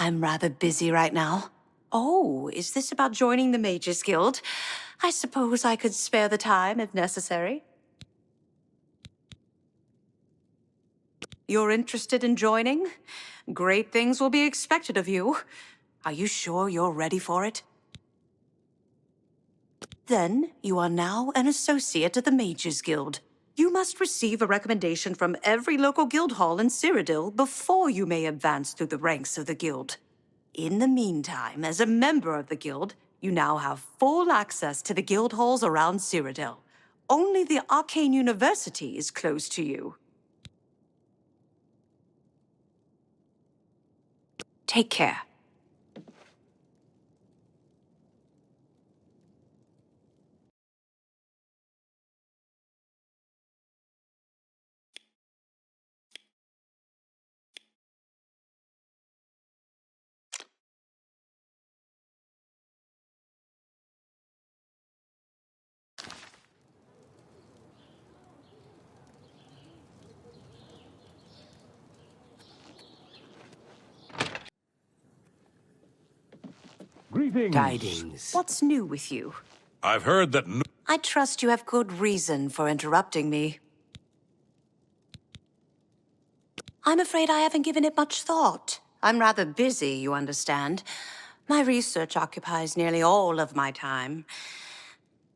I'm rather busy right now. Oh, is this about joining the Mages Guild? I suppose I could spare the time if necessary. You're interested in joining? Great things will be expected of you. Are you sure you're ready for it? Then, you are now an associate of the Mages Guild. You must receive a recommendation from every local guild hall in Cyrodiil before you may advance through the ranks of the guild. In the meantime, as a member of the guild, you now have full access to the guild halls around Cyrodiil. Only the Arcane University is closed to you. Take care. Greetings. Tidings. What's new with you? I've heard that I trust you have good reason for interrupting me. I'm afraid I haven't given it much thought. I'm rather busy, you understand. My research occupies nearly all of my time.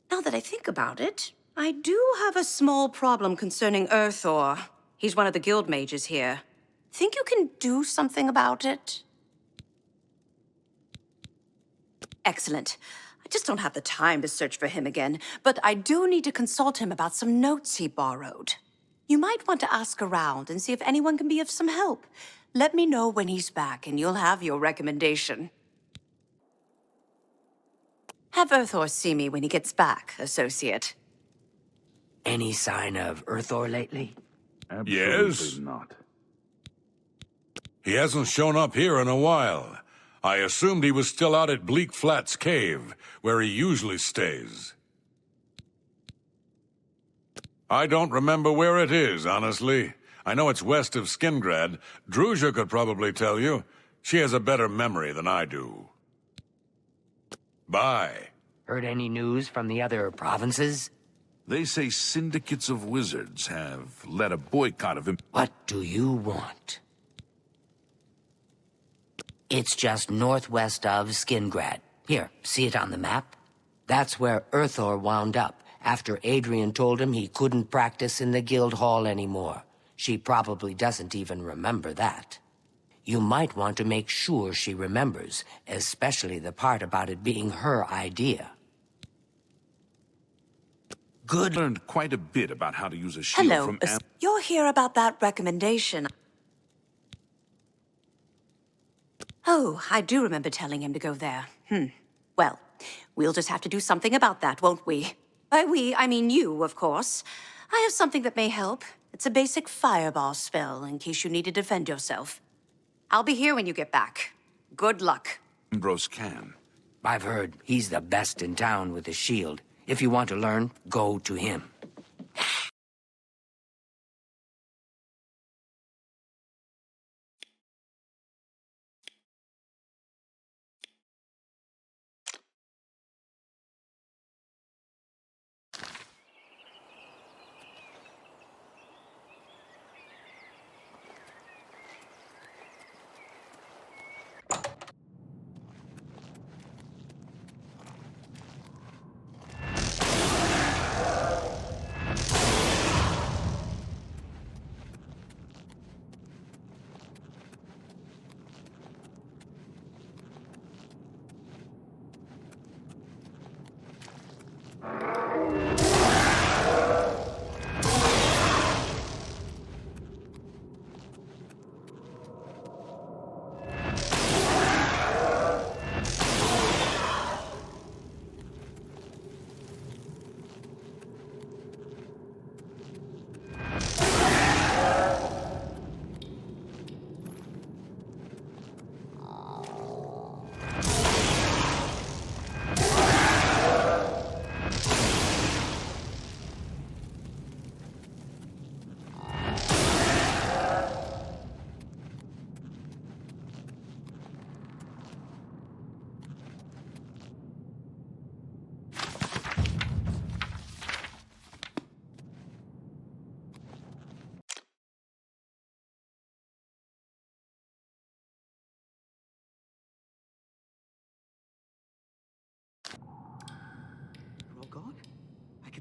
Now that I think about it, I do have a small problem concerning Urthor. He's one of the guild mages here. Think you can do something about it? Excellent. I just don't have the time to search for him again, but I do need to consult him about some notes he borrowed. You might want to ask around and see if anyone can be of some help. Let me know when he's back, and you'll have your recommendation. Have Urthor see me when he gets back, associate. Any sign of Urthor lately? Absolutely Yes? not. he hasn't shown up here in a while. I assumed he was still out at Bleak Flats Cave, where he usually stays. I don't remember where it is, honestly. I know it's west of Skingrad. Druzha could probably tell you. She has a better memory than I do. Bye. Heard any news from the other provinces? They say syndicates of wizards have led a boycott of him. What do you want? It's just northwest of Skingrad. Here, see it on the map? That's where Urthor wound up, after Adrian told him he couldn't practice in the guild hall anymore. She probably doesn't even remember that. You might want to make sure she remembers, especially the part about it being her idea. Good. Learned quite a bit about how to use a shield Hello, from you're here about that recommendation. Oh, I do remember telling him to go there. Well, we'll just have to do something about that, won't we? By we, I mean you, of course. I have something that may help. It's a basic fireball spell, in case you need to defend yourself. I'll be here when you get back. Good luck. Ambrose Can. I've heard he's the best in town with a shield. If you want to learn, go to him.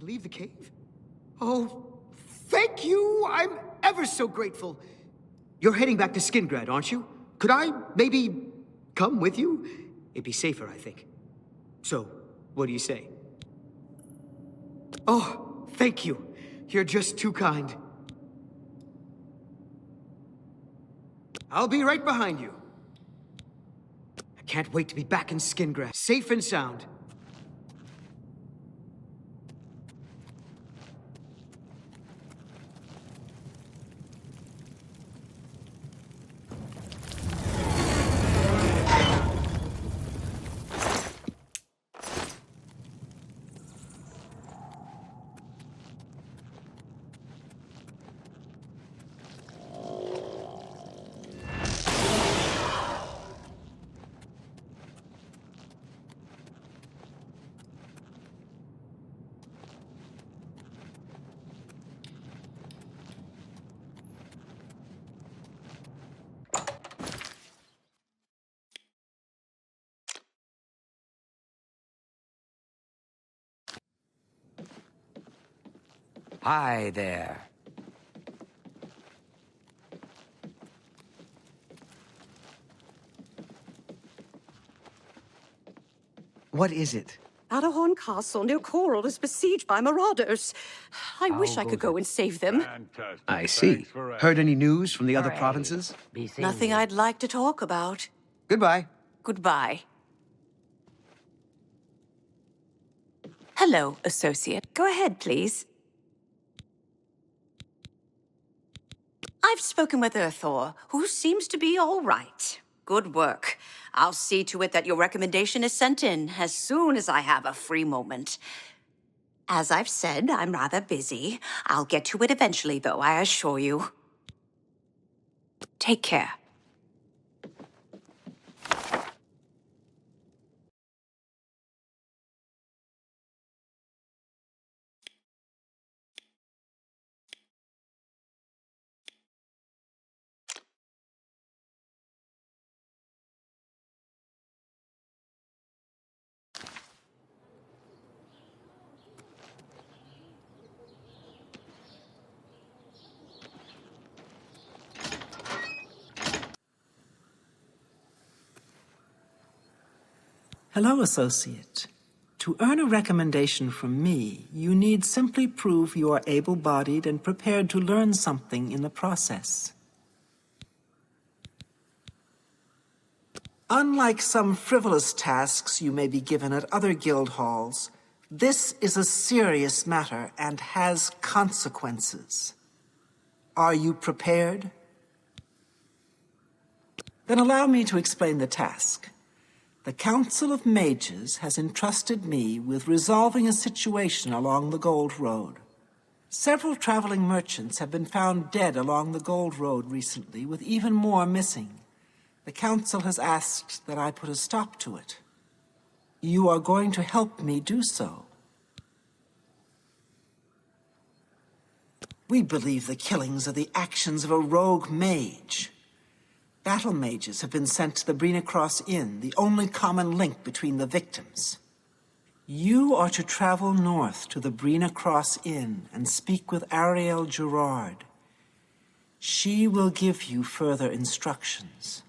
to leave the cave? Oh, thank you! I'm ever so grateful. You're heading back to Skingrad, aren't you? Could I maybe come with you? It'd be safer, I think. So, what do you say? Oh, thank you. You're just too kind. I'll be right behind you. I can't wait to be back in Skingrad, safe and sound. Hi there. What is it? Adahorn Castle near Chorrol is besieged by marauders. I wish I could go and save them. Fantastic. I see. Thanks for Heard any news from the other Hooray. provinces? Be seeing Nothing you. I'd like to talk about. Goodbye. Goodbye. Hello, associate. Go ahead, please. I've spoken with Ulthor, who seems to be all right. Good work. I'll see to it that your recommendation is sent in as soon as I have a free moment. As I've said, I'm rather busy. I'll get to it eventually, though, I assure you. Take care. Hello, Associate. To earn a recommendation from me, you need simply prove you are able-bodied and prepared to learn something in the process. Unlike some frivolous tasks you may be given at other guild halls, this is a serious matter and has consequences. Are you prepared? Then allow me to explain the task. The Council of Mages has entrusted me with resolving a situation along the Gold Road. Several traveling merchants have been found dead along the Gold Road recently, with even more missing. The Council has asked that I put a stop to it. You are going to help me do so. We believe the killings are the actions of a rogue mage. Battle mages have been sent to the Bruma Cross Inn, the only common link between the victims. You are to travel north to the Bruma Cross Inn and speak with Ariel Gerard. She will give you further instructions.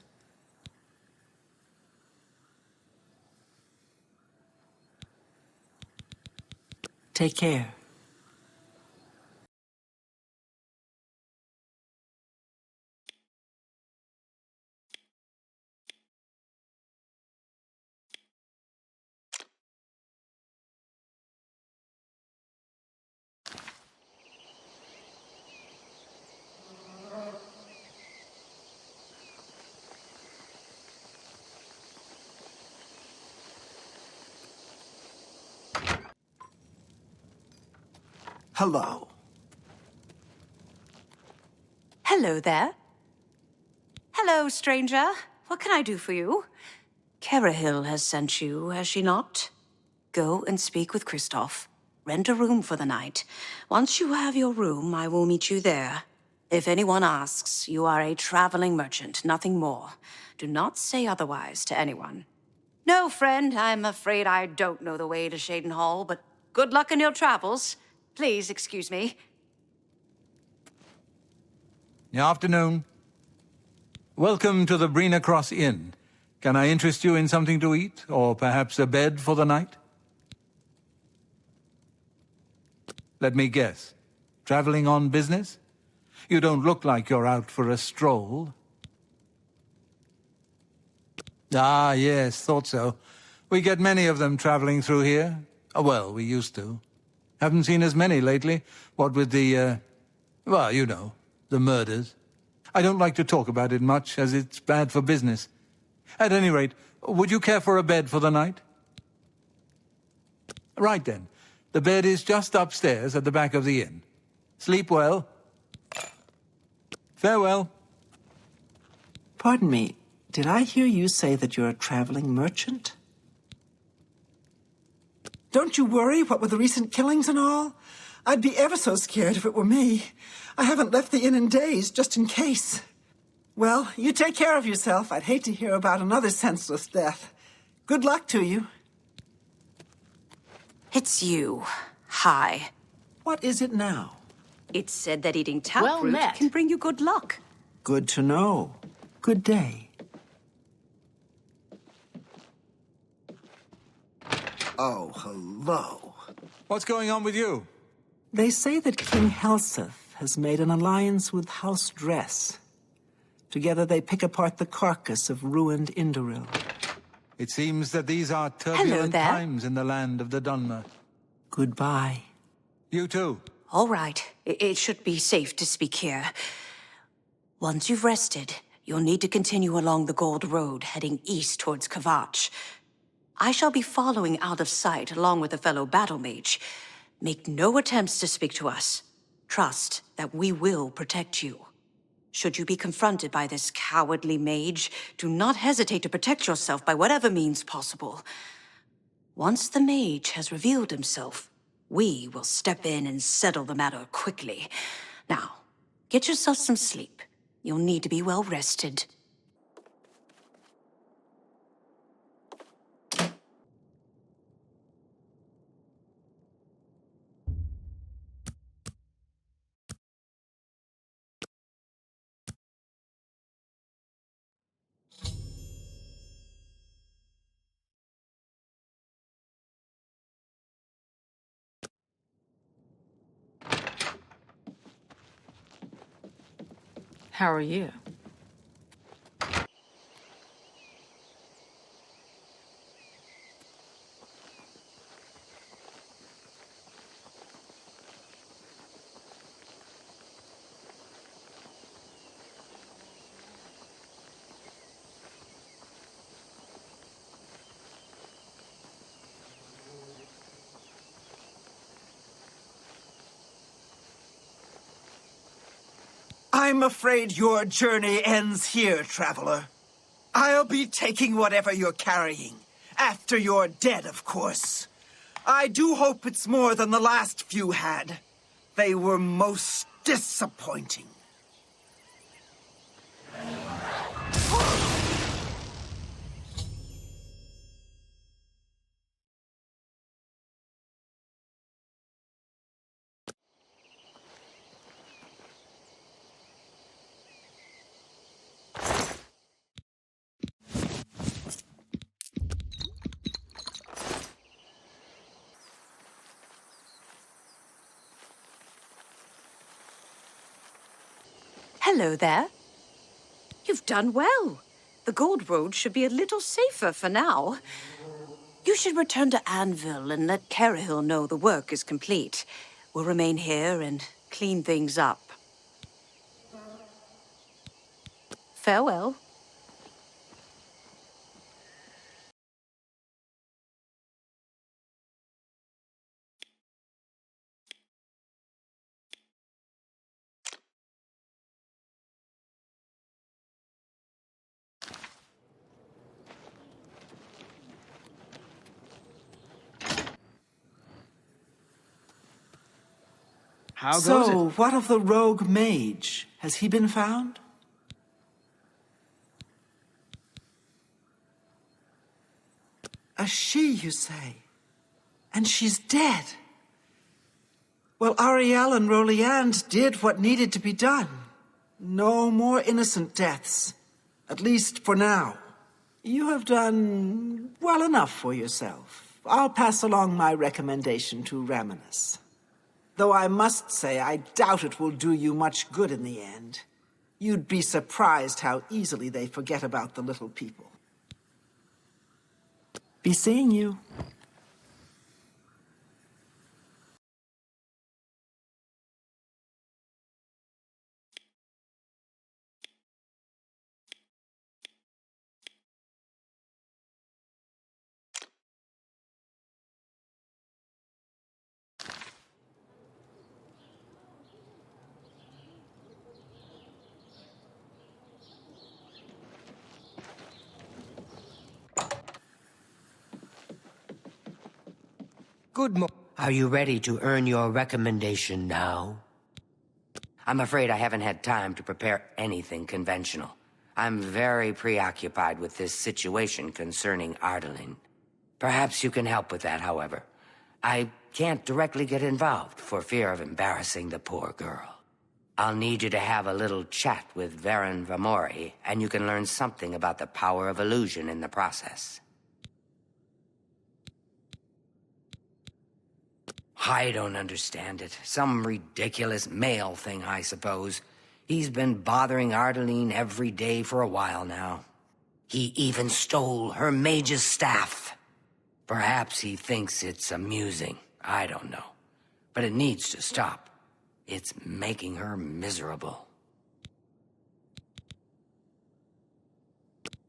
Take care. Hello. Hello there. Hello, stranger. What can I do for you? Cheydinhal has sent you, has she not? Go and speak with Kristoff. Rent a room for the night. Once you have your room, I will meet you there. If anyone asks, you are a traveling merchant, nothing more. Do not say otherwise to anyone. No, friend, I'm afraid I don't know the way to Cheydinhal, but good luck in your travels. Please excuse me. Afternoon. Welcome to the Brina Cross Inn. Can I interest you in something to eat, or perhaps a bed for the night? Let me guess. Traveling on business? You don't look like you're out for a stroll. Ah, yes, thought so. We get many of them traveling through here. Well, we used to. Haven't seen as many lately. What with the, well, you know, the murders. I don't like to talk about it much, as it's bad for business. At any rate, would you care for a bed for the night? Right then. The bed is just upstairs at the back of the inn. Sleep well. Farewell. Pardon me, did I hear you say that you're a traveling merchant? Don't you worry, what with the recent killings and all? I'd be ever so scared if it were me. I haven't left the inn in days, just in case. Well, you take care of yourself. I'd hate to hear about another senseless death. Good luck to you. It's you. Hi. What is it now? It's said that eating taproot can bring you good luck. Good to know. Good day. Oh, hello. What's going on with you? They say that King Helseth has made an alliance with House Dress. Together they pick apart the carcass of ruined Indoril. It seems that these are turbulent there. times in the land of the Dunmer. Goodbye. You too. All right. It should be safe to speak here. Once you've rested, you'll need to continue along the Gold Road, heading east towards Kvatch. I shall be following out of sight along with a fellow battle mage. Make no attempts to speak to us. Trust that we will protect you. Should you be confronted by this cowardly mage, do not hesitate to protect yourself by whatever means possible. Once the mage has revealed himself, we will step in and settle the matter quickly. Now, get yourself some sleep. You'll need to be well rested. How are you? I'm afraid your journey ends here, traveler. I'll be taking whatever you're carrying. After you're dead, of course. I do hope it's more than the last few had. They were most disappointing. Hello there. You've done well. The Gold Road should be a little safer for now. You should return to Anvil and let Cheydinhal know the work is complete. We'll remain here and clean things up. Farewell. How goes So, it? what of the rogue mage? Has he been found? A she, you say? And she's dead? Well, Ariel and Roliand did what needed to be done. No more innocent deaths. At least for now. You have done well enough for yourself. I'll pass along my recommendation to Raminus. Though I must say, I doubt it will do you much good in the end. You'd be surprised how easily they forget about the little people. Be seeing you. Are you ready to earn your recommendation now? I'm afraid I haven't had time to prepare anything conventional. I'm very preoccupied with this situation concerning Ardaline. Perhaps you can help with that, however. I can't directly get involved for fear of embarrassing the poor girl. I'll need you to have a little chat with Varen Vamori, and you can learn something about the power of illusion in the process. I don't understand it. Some ridiculous male thing, I suppose. He's been bothering Ardaline every day for a while now. He even stole her mage's staff. Perhaps he thinks it's amusing. I don't know. But it needs to stop. It's making her miserable.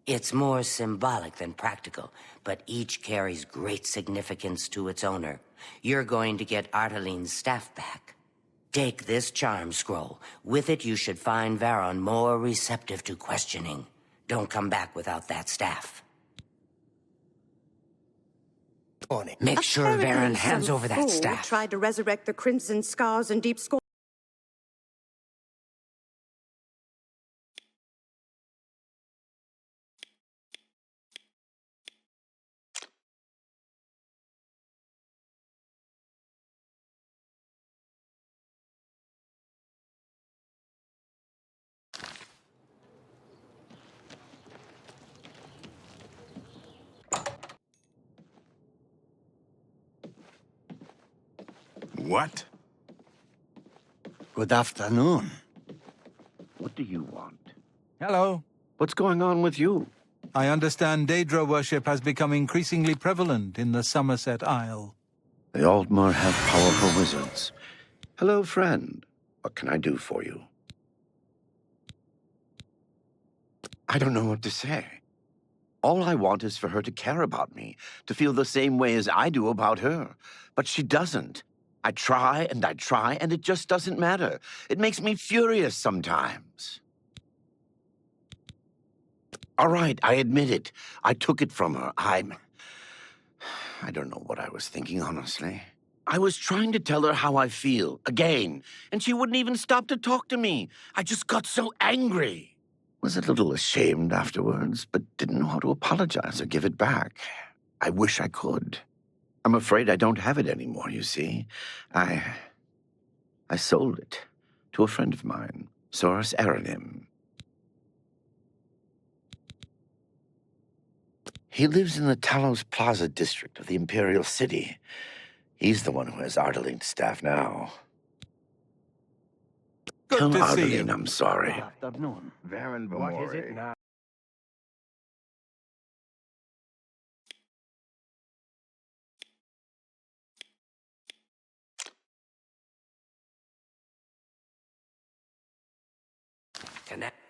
It's more symbolic than practical, but each carries great significance to its owner. You're going to get Ardaline's staff back. Take this charm scroll. With it, you should find Varon more receptive to questioning. Don't come back without that staff. Make sure Varon hands over that staff. Tried to resurrect the Crimson Scars and Deep Score. What? Good afternoon. What do you want? Hello. What's going on with you? I understand Daedra worship has become increasingly prevalent in the Somerset Isle. The Altmer have powerful wizards. Hello, friend. What can I do for you? I don't know what to say. All I want is for her to care about me, to feel the same way as I do about her. But she doesn't. I try, and it just doesn't matter. It makes me furious sometimes. All right, I admit it. I took it from her. I don't know what I was thinking, honestly. I was trying to tell her how I feel, again, and she wouldn't even stop to talk to me. I just got so angry. Was a little ashamed afterwards, but didn't know how to apologize or give it back. I wish I could. I'm afraid I don't have it anymore, you see. I sold it to a friend of mine, Soros Aranim. He lives in the Talos Plaza district of the Imperial City. He's the one who has Ardaline's staff now. Tell Good to see you. Ardaline I'm sorry. Afternoon, Varen Vamori. What is it now?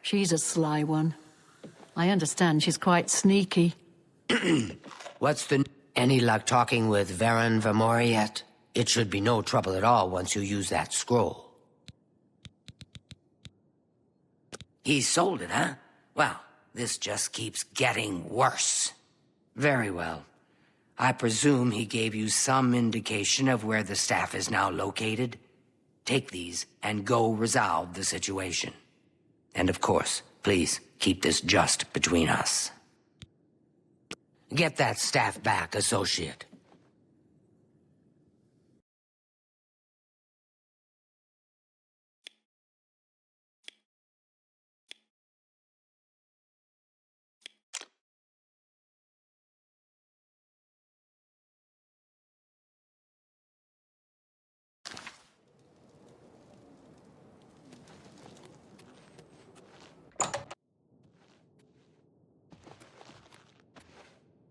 She's a sly one. I understand she's quite sneaky. Any luck talking with Varen Vamori yet? It should be no trouble at all once you use that scroll. He sold it, huh? Well, this just keeps getting worse. Very well. I presume he gave you some indication of where the staff is now located? Take these and go resolve the situation. And of course, please keep this just between us. Get that staff back, associate.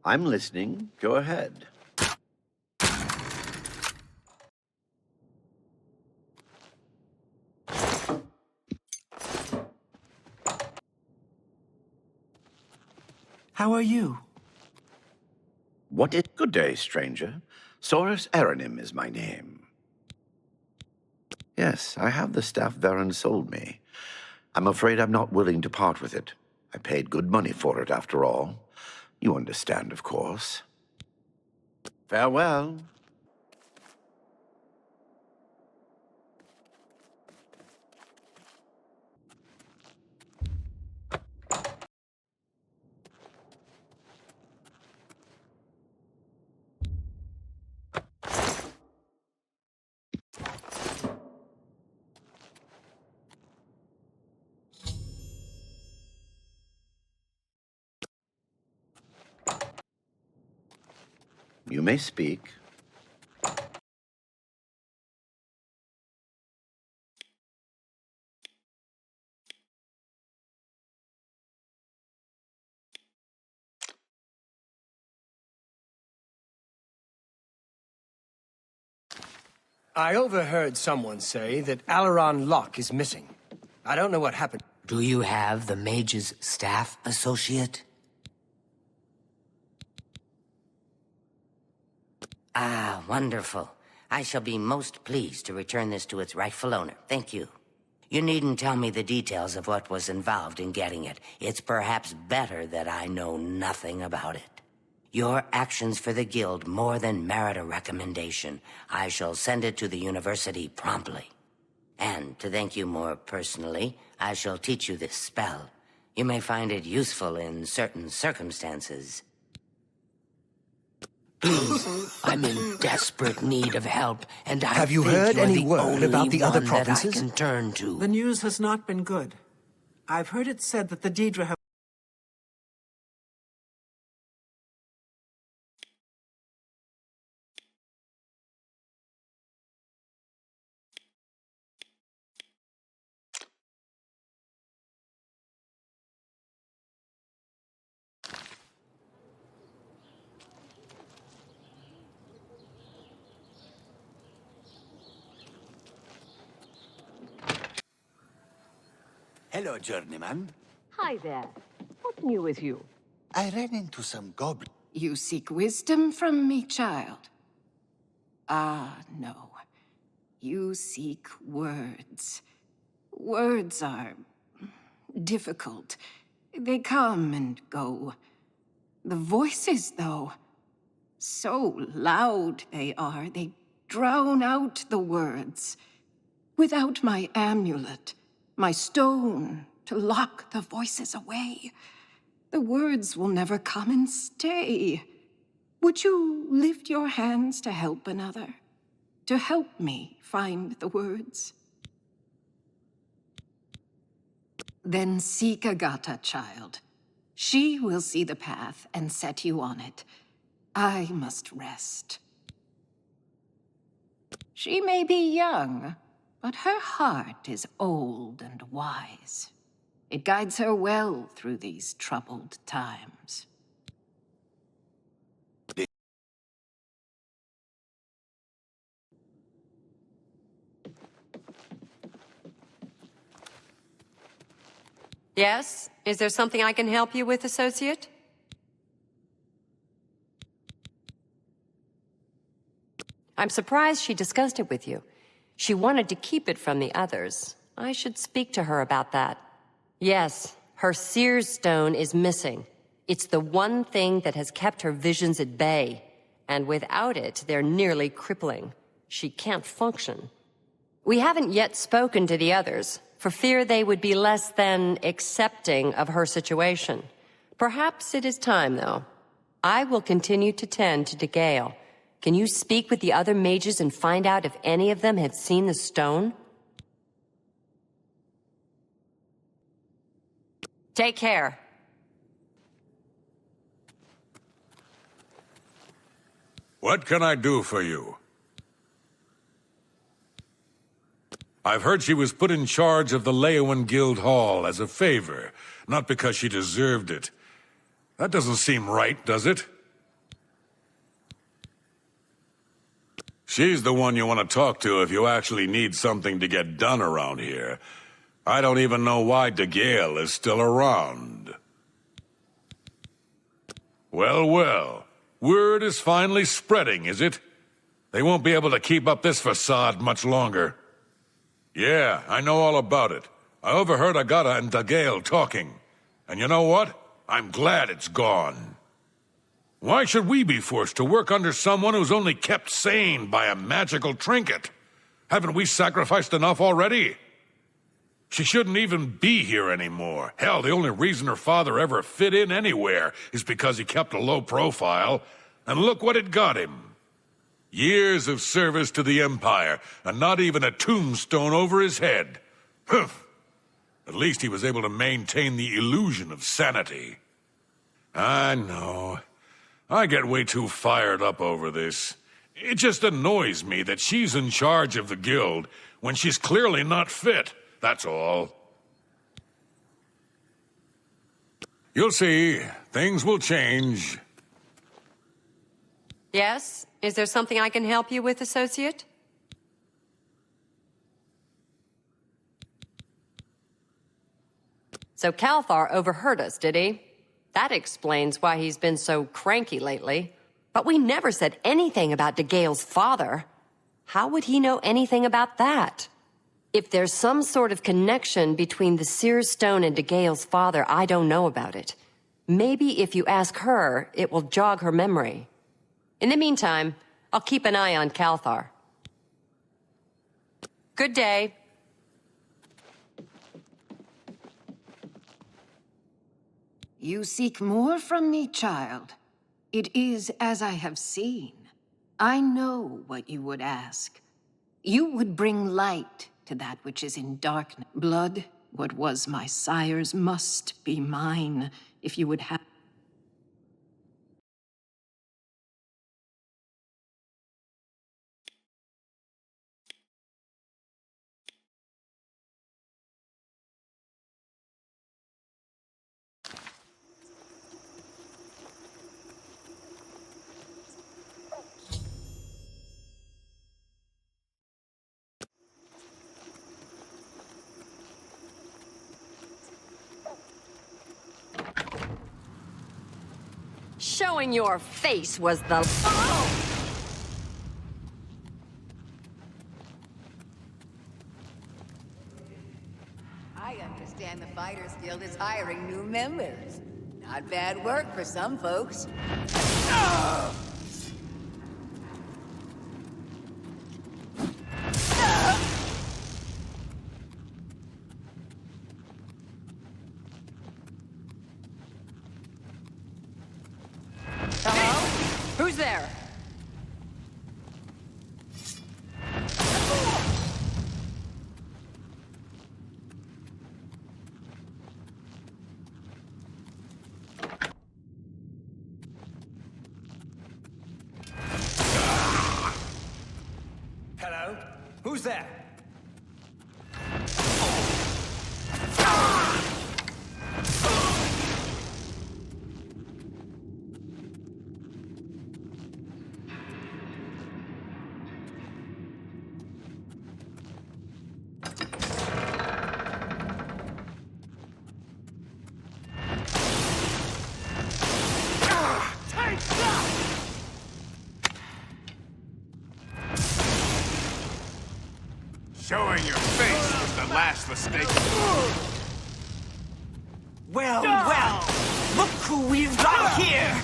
I'm listening. Go ahead. How are you? What is... Good day, stranger. Saurus Aranim is my name. Yes, I have the staff Varen sold me. I'm afraid I'm not willing to part with it. I paid good money for it, after all. You understand, of course. Farewell. You may speak. I overheard someone say that Alaran Locke is missing. I don't know what happened. Do you have the Mage's staff associate? Ah, wonderful. I shall be most pleased to return this to its rightful owner. Thank you. You needn't tell me the details of what was involved in getting it. It's perhaps better that I know nothing about it. Your actions for the guild more than merit a recommendation. I shall send it to the university promptly. And to thank you more personally, I shall teach you this spell. You may find it useful in certain circumstances. Please, I'm in desperate need of help, and I Have you think heard you're any the word only about the other one that provinces? I can turn to. The news has not been good. I've heard it said that the Daedra have... Hello, journeyman. Hi there. What's new with you? I ran into some goblins. You seek wisdom from me, child? Ah, no. You seek words. Words are difficult. They come and go. The voices, though, so loud they are, they drown out the words. Without my amulet, my stone to lock the voices away, the words will never come and stay. Would you lift your hands to help another? To help me find the words? Then seek Agatha, child. She will see the path and set you on it. I must rest. She may be young, but her heart is old and wise. It guides her well through these troubled times. Yes? Is there something I can help you with, associate? I'm surprised she discussed it with you. She wanted to keep it from the others. I should speak to her about that. Yes, her Seer's Stone is missing. It's the one thing that has kept her visions at bay. And without it, they're nearly crippling. She can't function. We haven't yet spoken to the others, for fear they would be less than accepting of her situation. Perhaps it is time, though. I will continue to tend to Gale. Can you speak with the other mages and find out if any of them have seen the stone? Take care. What can I do for you? I've heard she was put in charge of the Leyawiin Guild Hall as a favor, not because she deserved it. That doesn't seem right, does it? She's the one you want to talk to if you actually need something to get done around here. I don't even know why De Gale is still around. Well, well. Word is finally spreading, is it? They won't be able to keep up this facade much longer. Yeah, I know all about it. I overheard Agata and De Gale talking. And you know what? I'm glad it's gone. Why should we be forced to work under someone who's only kept sane by a magical trinket? Haven't we sacrificed enough already? She shouldn't even be here anymore. Hell, the only reason her father ever fit in anywhere is because he kept a low profile. And look what it got him. Years of service to the Empire, and not even a tombstone over his head. Humph. At least he was able to maintain the illusion of sanity. I know. I get way too fired up over this. It just annoys me that she's in charge of the guild when she's clearly not fit, that's all. You'll see. Things will change. Yes? Is there something I can help you with, Associate? So Calthar overheard us, did he? That explains why he's been so cranky lately. But we never said anything about De Gale's father. How would he know anything about that? If there's some sort of connection between the Seer Stone and De Gale's father, I don't know about it. Maybe if you ask her, it will jog her memory. In the meantime, I'll keep an eye on Calthar. Good day. You seek more from me, child. It is as I have seen. I know what you would ask. You would bring light to that which is in darkness. Blood, what was my sire's, must be mine, if you would have... Showing your face was the... Oh! I understand the Fighters Guild is hiring new members. Not bad work for some folks. Who's there? Hello? Who's there? Showing your face was the last mistake. Well, well, look who we've got here!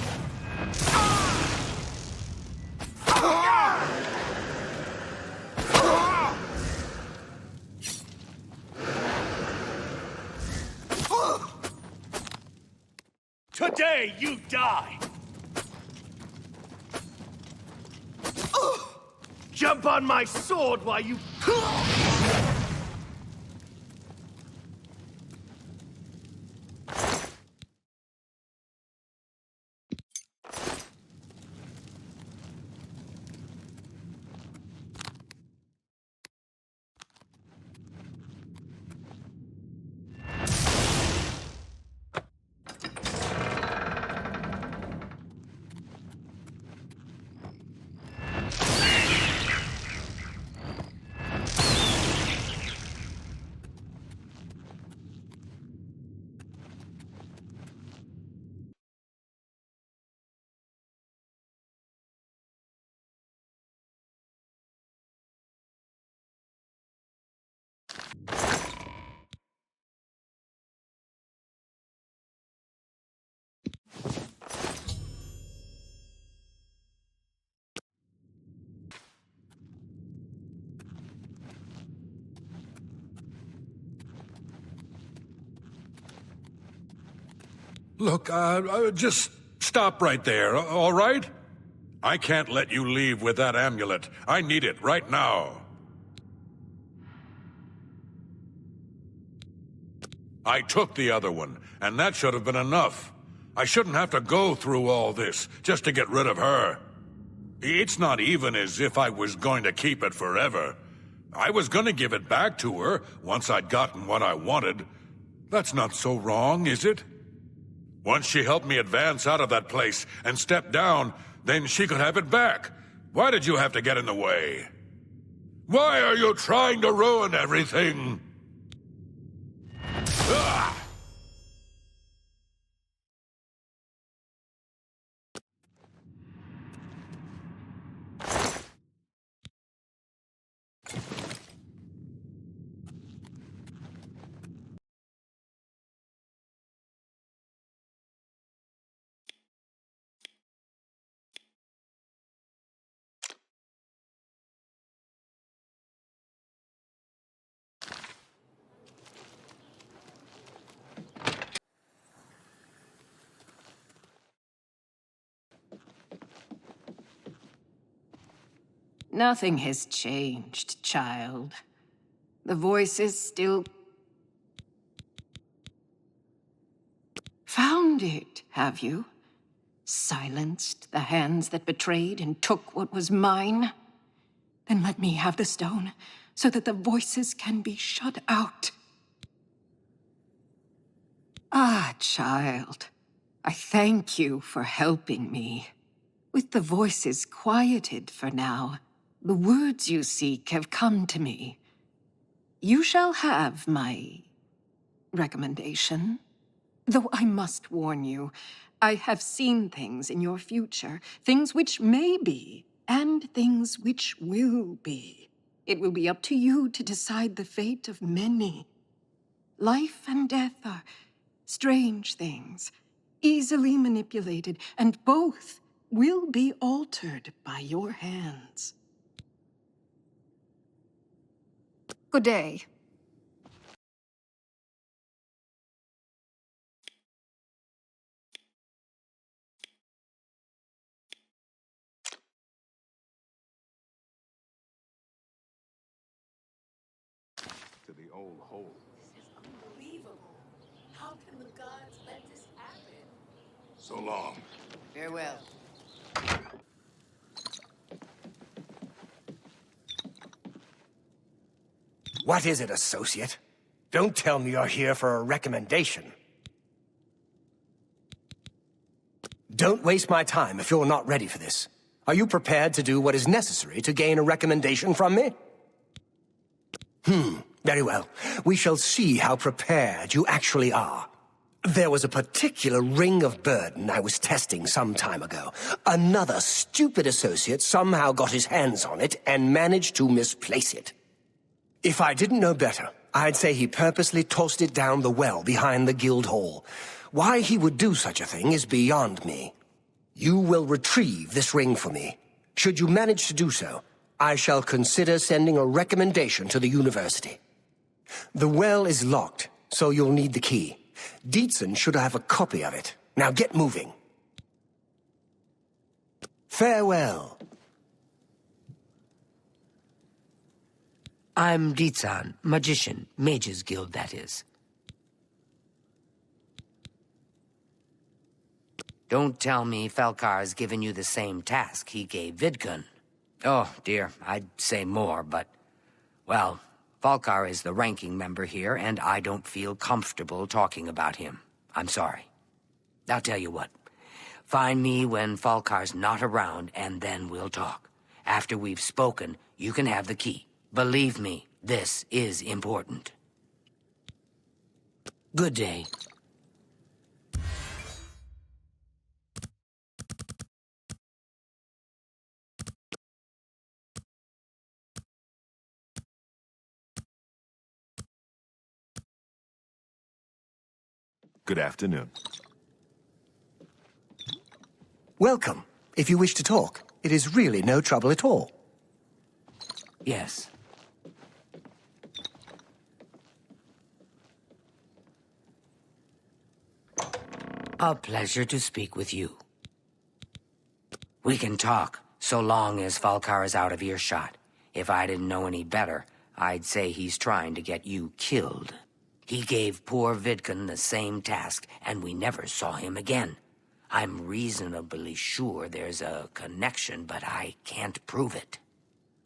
Today you die! Jump on my sword while you... Look, just stop right there, all right? I can't let you leave with that amulet. I need it right now. I took the other one, and that should have been enough. I shouldn't have to go through all this just to get rid of her. It's not even as if I was going to keep it forever. I was going to give it back to her once I'd gotten what I wanted. That's not so wrong, is it? Once she helped me advance out of that place and step down, then she could have it back. Why did you have to get in the way? Why are you trying to ruin everything? Ah! Nothing has changed, child. The voice is still... Found it, have you? Silenced the hands that betrayed and took what was mine? Then let me have the stone, so that the voices can be shut out. Ah, child. I thank you for helping me. With the voices quieted for now, the words you seek have come to me. You shall have my recommendation. Though I must warn you, I have seen things in your future, things which may be, and things which will be. It will be up to you to decide the fate of many. Life and death are strange things, easily manipulated, and both will be altered by your hands. Good day. To the old hole. This is unbelievable. How can the gods let this happen? So long. Farewell. What is it, associate? Don't tell me you're here for a recommendation. Don't waste my time if you're not ready for this. Are you prepared to do what is necessary to gain a recommendation from me? Very well. We shall see how prepared you actually are. There was a particular ring of burden I was testing some time ago. Another stupid associate somehow got his hands on it and managed to misplace it. If I didn't know better, I'd say he purposely tossed it down the well behind the guild hall. Why he would do such a thing is beyond me. You will retrieve this ring for me. Should you manage to do so, I shall consider sending a recommendation to the university. The well is locked, so you'll need the key. Dietzen should have a copy of it. Now get moving. Farewell. I'm Dietzen, magician, Mages Guild, that is. Don't tell me Falcar's given you the same task he gave Vidkun. Oh, dear, I'd say more, but... Well, Falcar is the ranking member here, and I don't feel comfortable talking about him. I'm sorry. I'll tell you what. Find me when Falcar's not around, and then we'll talk. After we've spoken, you can have the key. Believe me, this is important. Good day. Good afternoon. Welcome. If you wish to talk, it is really no trouble at all. Yes. A pleasure to speak with you. We can talk, so long as Falcar is out of earshot. If I didn't know any better, I'd say he's trying to get you killed. He gave poor Vidkun the same task, and we never saw him again. I'm reasonably sure there's a connection, but I can't prove it.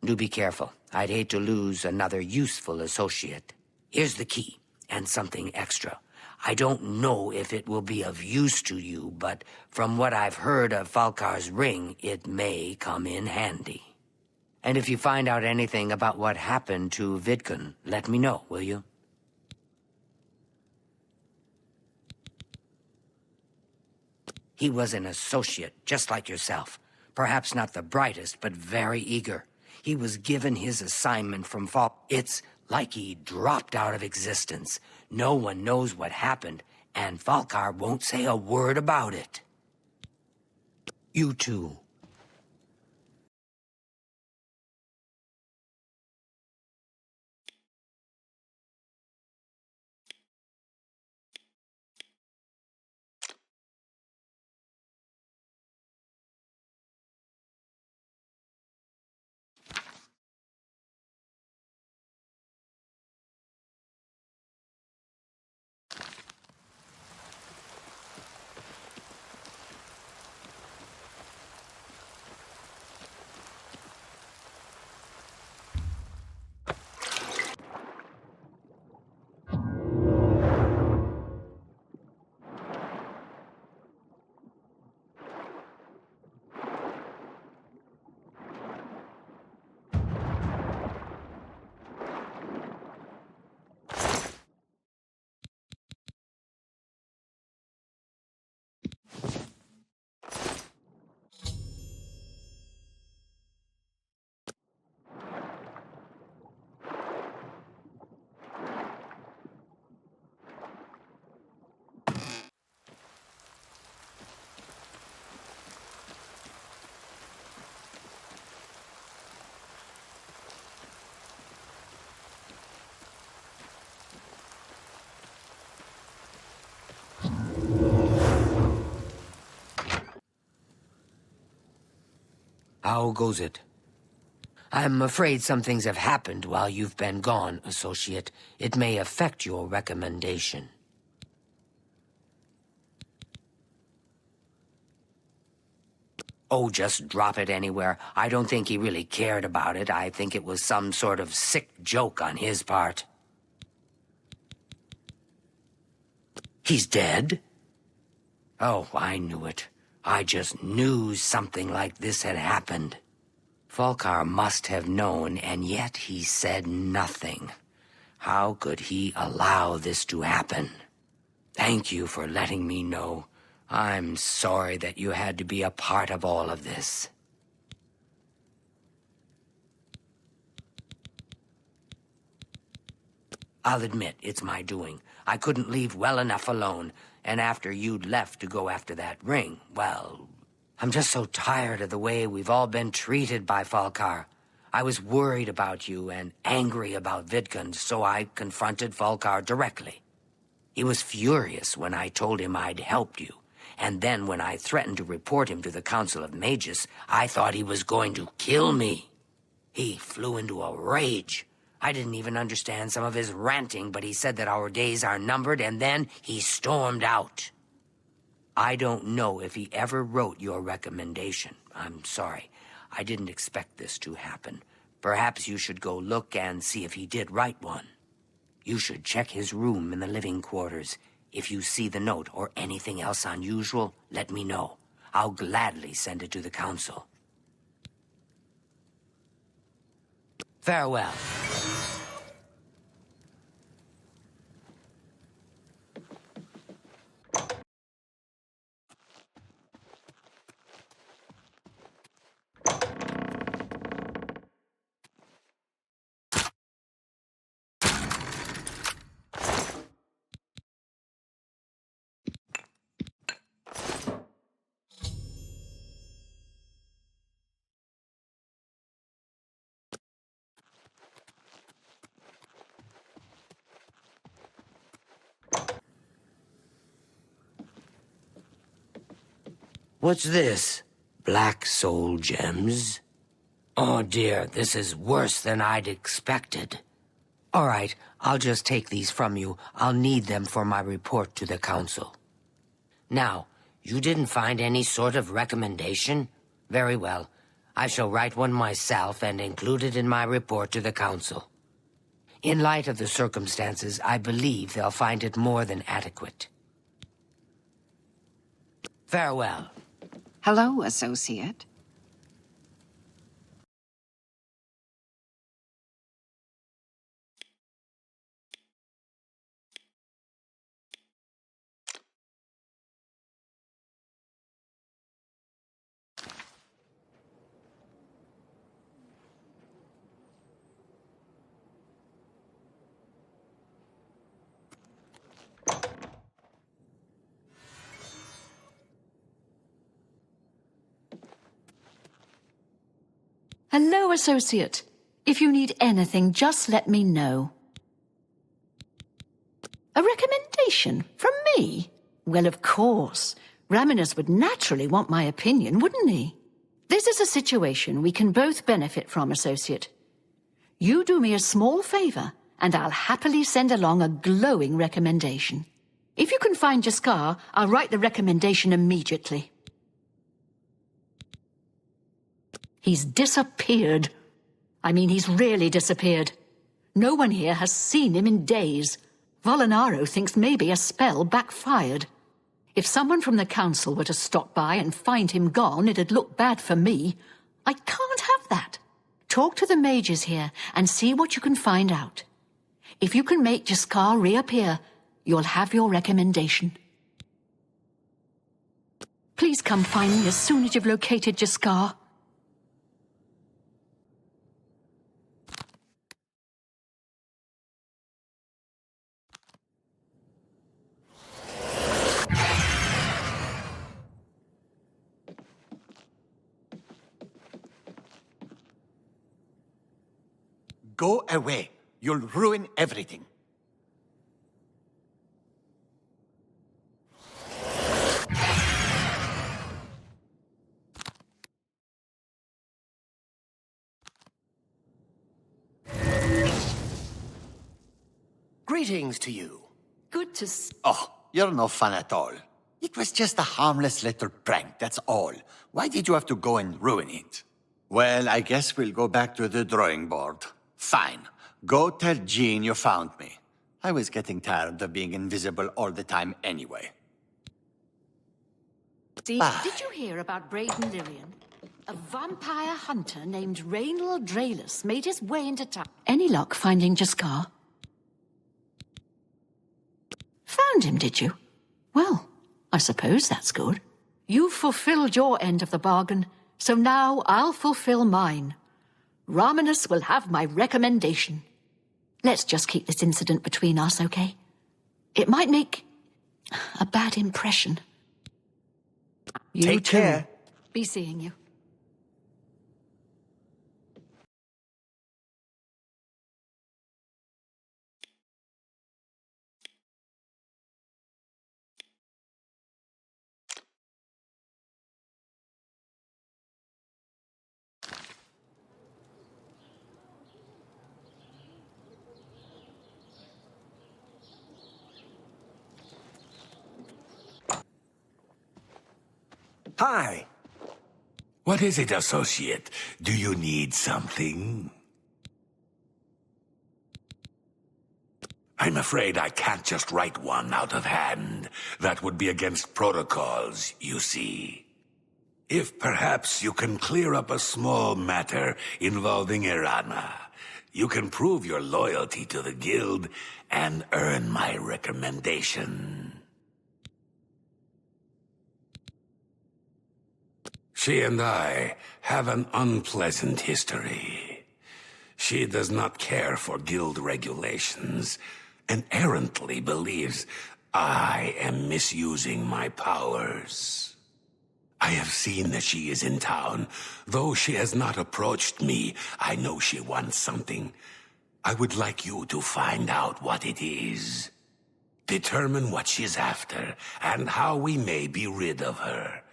Do be careful. I'd hate to lose another useful associate. Here's the key, and something extra. I don't know if it will be of use to you, but from what I've heard of Falcar's ring, it may come in handy. And if you find out anything about what happened to Vidkun, let me know, will you? He was an associate, just like yourself. Perhaps not the brightest, but very eager. He was given his assignment from It's like he dropped out of existence. No one knows what happened, and Falcar won't say a word about it. You too. How goes it? I'm afraid some things have happened while you've been gone, Associate. It may affect your recommendation. Oh, just drop it anywhere. I don't think he really cared about it. I think it was some sort of sick joke on his part. He's dead? Oh, I knew it. I just knew something like this had happened. Falcar must have known, and yet he said nothing. How could he allow this to happen? Thank you for letting me know. I'm sorry that you had to be a part of all of this. I'll admit, it's my doing. I couldn't leave well enough alone, and after you'd left to go after that ring, well, I'm just so tired of the way we've all been treated by Falcar. I was worried about you and angry about Vidkun, so I confronted Falcar directly. He was furious when I told him I'd helped you, and then when I threatened to report him to the Council of Mages, I thought he was going to kill me. He flew into a rage. I didn't even understand some of his ranting, but he said that our days are numbered, and then he stormed out. I don't know if he ever wrote your recommendation. I'm sorry. I didn't expect this to happen. Perhaps you should go look and see if he did write one. You should check his room in the living quarters. If you see the note or anything else unusual, let me know. I'll gladly send it to the Council. Farewell. What's this? Black soul gems? Oh dear, this is worse than I'd expected. All right, I'll just take these from you. I'll need them for my report to the council. Now, you didn't find any sort of recommendation? Very well. I shall write one myself and include it in my report to the council. In light of the circumstances, I believe they'll find it more than adequate. Farewell. Hello, associate. Hello, associate. If you need anything, just let me know. A recommendation from me? Well, of course. Raminus would naturally want my opinion, wouldn't he? This is a situation we can both benefit from, associate. You do me a small favor, and I'll happily send along a glowing recommendation. If you can find Jaskar, I'll write the recommendation immediately. He's disappeared. I mean, he's really disappeared. No one here has seen him in days. Volinaro thinks maybe a spell backfired. If someone from the council were to stop by and find him gone, it'd look bad for me. I can't have that. Talk to the mages here and see what you can find out. If you can make Jaskar reappear, you'll have your recommendation. Please come find me as soon as you've located Jaskar. Go away. You'll ruin everything. Greetings to you. Good to see. Oh, you're no fun at all. It was just a harmless little prank, that's all. Why did you have to go and ruin it? Well, I guess we'll go back to the drawing board. Fine. Go tell Jean you found me. I was getting tired of being invisible all the time anyway. Did you hear about Braden Lyrian? A vampire hunter named Raynal Draelus made his way into town. Any luck finding Jaskar? Found him, did you? Well, I suppose that's good. You've fulfilled your end of the bargain, so now I'll fulfill mine. Raminus will have my recommendation. Let's just keep this incident between us, okay? It might make a bad impression. Take care. Be seeing you. Hi. What is it, associate? Do you need something? I'm afraid I can't just write one out of hand. That would be against protocols, you see. If perhaps you can clear up a small matter involving Irana, you can prove your loyalty to the guild and earn my recommendation. She and I have an unpleasant history. She does not care for guild regulations and errantly believes I am misusing my powers. I have seen that she is in town. Though she has not approached me, I know she wants something. I would like you to find out what it is. Determine what she's after and how we may be rid of her.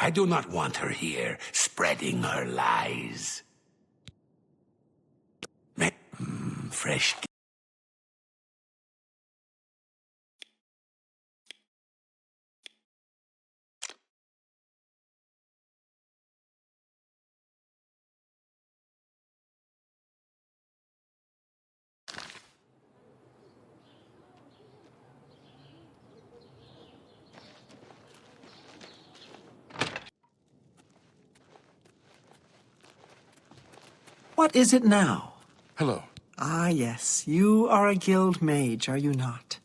I do not want her here, spreading her lies. Fresh. What is it now? Hello. Ah, yes, you are a guild mage, are you not?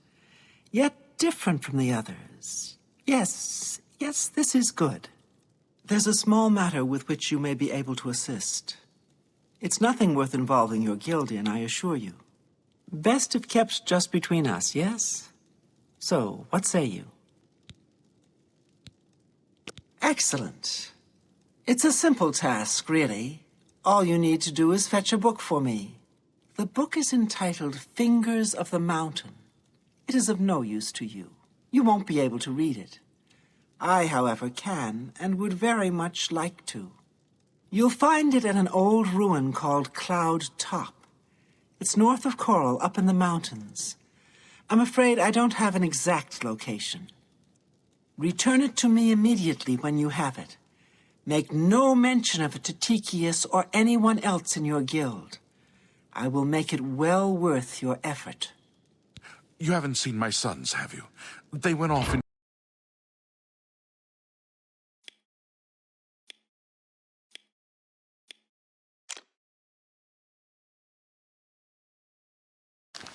Yet different from the others. Yes, this is good. There's a small matter with which you may be able to assist. It's nothing worth involving your guild in, I assure you. Best if kept just between us, yes? So, what say you? Excellent. It's a simple task, really. All you need to do is fetch a book for me. The book is entitled Fingers of the Mountain. It is of no use to you. You won't be able to read it. I, however, can, and would very much like to. You'll find it at an old ruin called Cloud Top. It's north of Chorrol, up in the mountains. I'm afraid I don't have an exact location. Return it to me immediately when you have it. Make no mention of it to Tychius or anyone else in your guild. I will make it well worth your effort. You haven't seen my sons, have you? They went off in...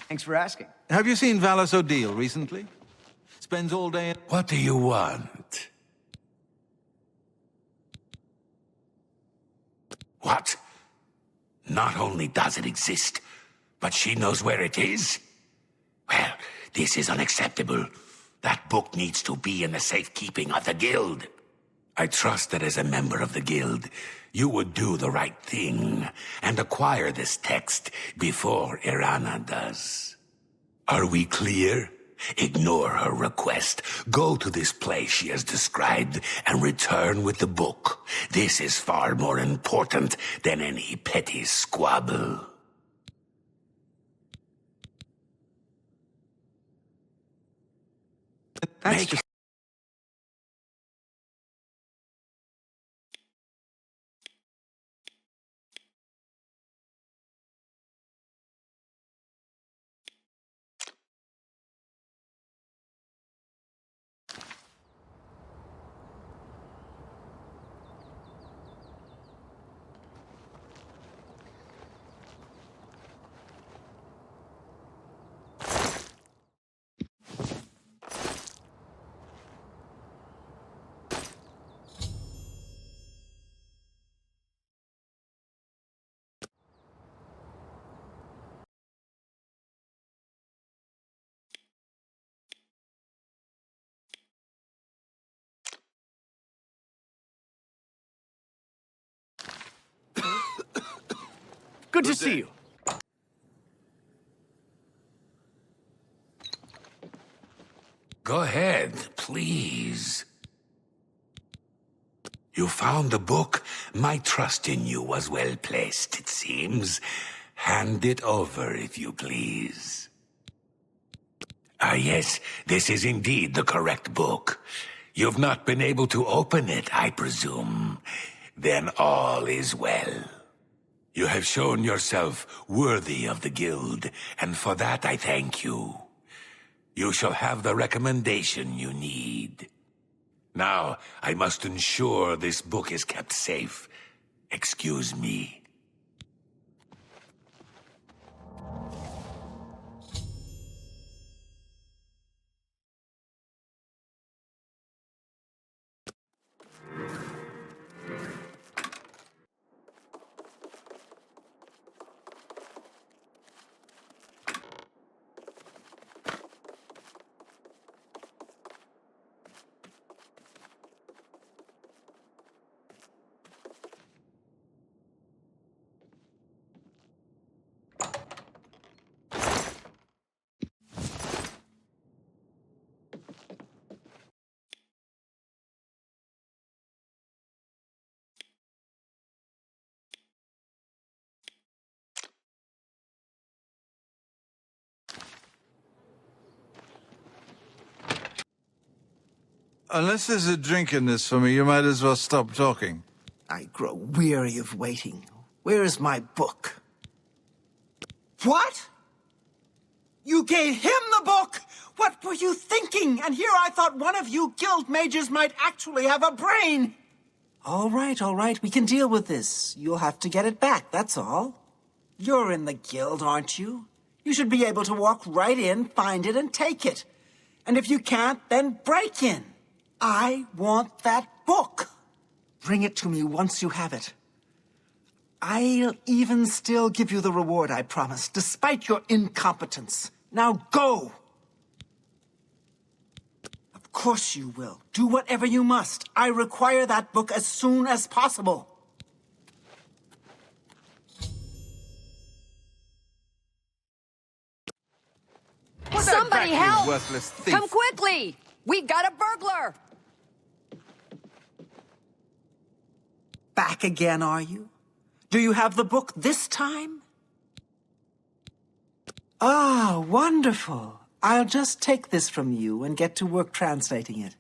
Thanks for asking. Have you seen Valis O'Deal recently? Spends all day in... What do you want? What? Not only does it exist, but she knows where it is? Well, this is unacceptable. That book needs to be in the safekeeping of the guild. I trust that as a member of the guild, you would do the right thing and acquire this text before Irana does. Are we clear? Ignore her request. Go to this place she has described and return with the book. This is far more important than any petty squabble. That's good to see you. Go ahead, please. You found the book? My trust in you was well placed, it seems. Hand it over, if you please. Ah, yes, this is indeed the correct book. You've not been able to open it, I presume. Then all is well. You have shown yourself worthy of the guild, and for that I thank you. You shall have the recommendation you need. Now, I must ensure this book is kept safe. Excuse me. unless there's a drink in this for me, you might as well stop talking. I grow weary of waiting. Where is my book? What? You gave him the book? What were you thinking? And here I thought one of you guild mages might actually have a brain. All right, we can deal with this. You'll have to get it back, that's all. You're in the guild, aren't you? You should be able to walk right in, find it, and take it. And if you can't, then break in. I want that book. Bring it to me once you have it. I'll even still give you the reward I promised, despite your incompetence. Now go! Of course you will. Do whatever you must. I require that book as soon as possible. Somebody help! Worthless thief. Come quickly! We've got a burglar! Back again, are you? Do you have the book this time? Ah, wonderful. I'll just take this from you and get to work translating it.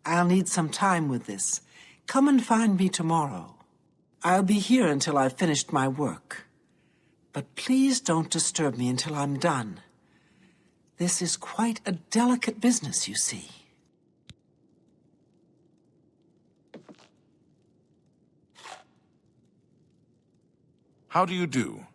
I'll need some time with this. Come and find me tomorrow. I'll be here until I've finished my work. But please don't disturb me until I'm done. This is quite a delicate business, you see. How do you do?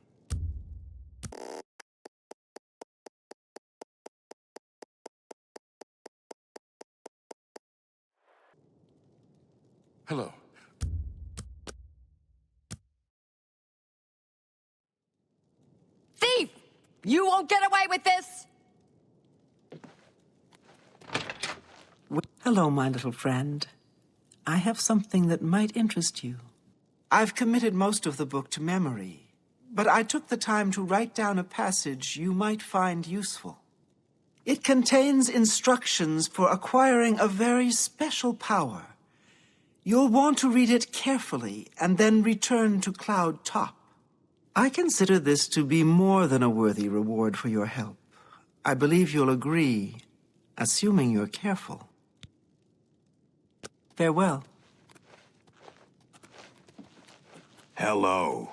Hello. Thief! You won't get away with this! Hello, my little friend. I have something that might interest you. I've committed most of the book to memory, but I took the time to write down a passage you might find useful. It contains instructions for acquiring a very special power. You'll want to read it carefully and then return to Cloud Top. I consider this to be more than a worthy reward for your help. I believe you'll agree, assuming you're careful. Farewell. Hello.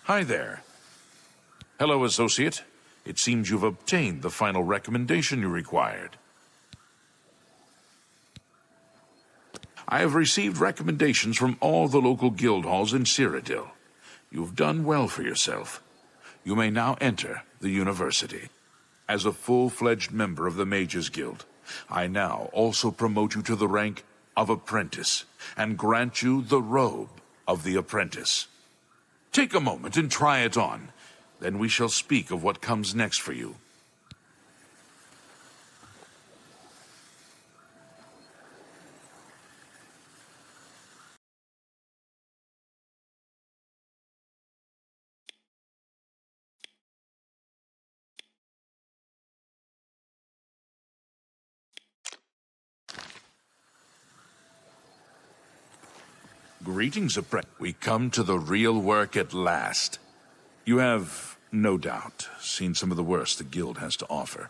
Hi there. Hello, Associate. It seems you've obtained the final recommendation you required. I have received recommendations from all the local guild halls in Cyrodiil. You've done well for yourself. You may now enter the university. As a full-fledged member of the Mages Guild, I now also promote you to the rank of apprentice and grant you the robe of the apprentice. Take a moment and try it on. Then we shall speak of what comes next for you. Greetings, apprentice. We come to the real work at last. You have, no doubt, seen some of the worst the Guild has to offer.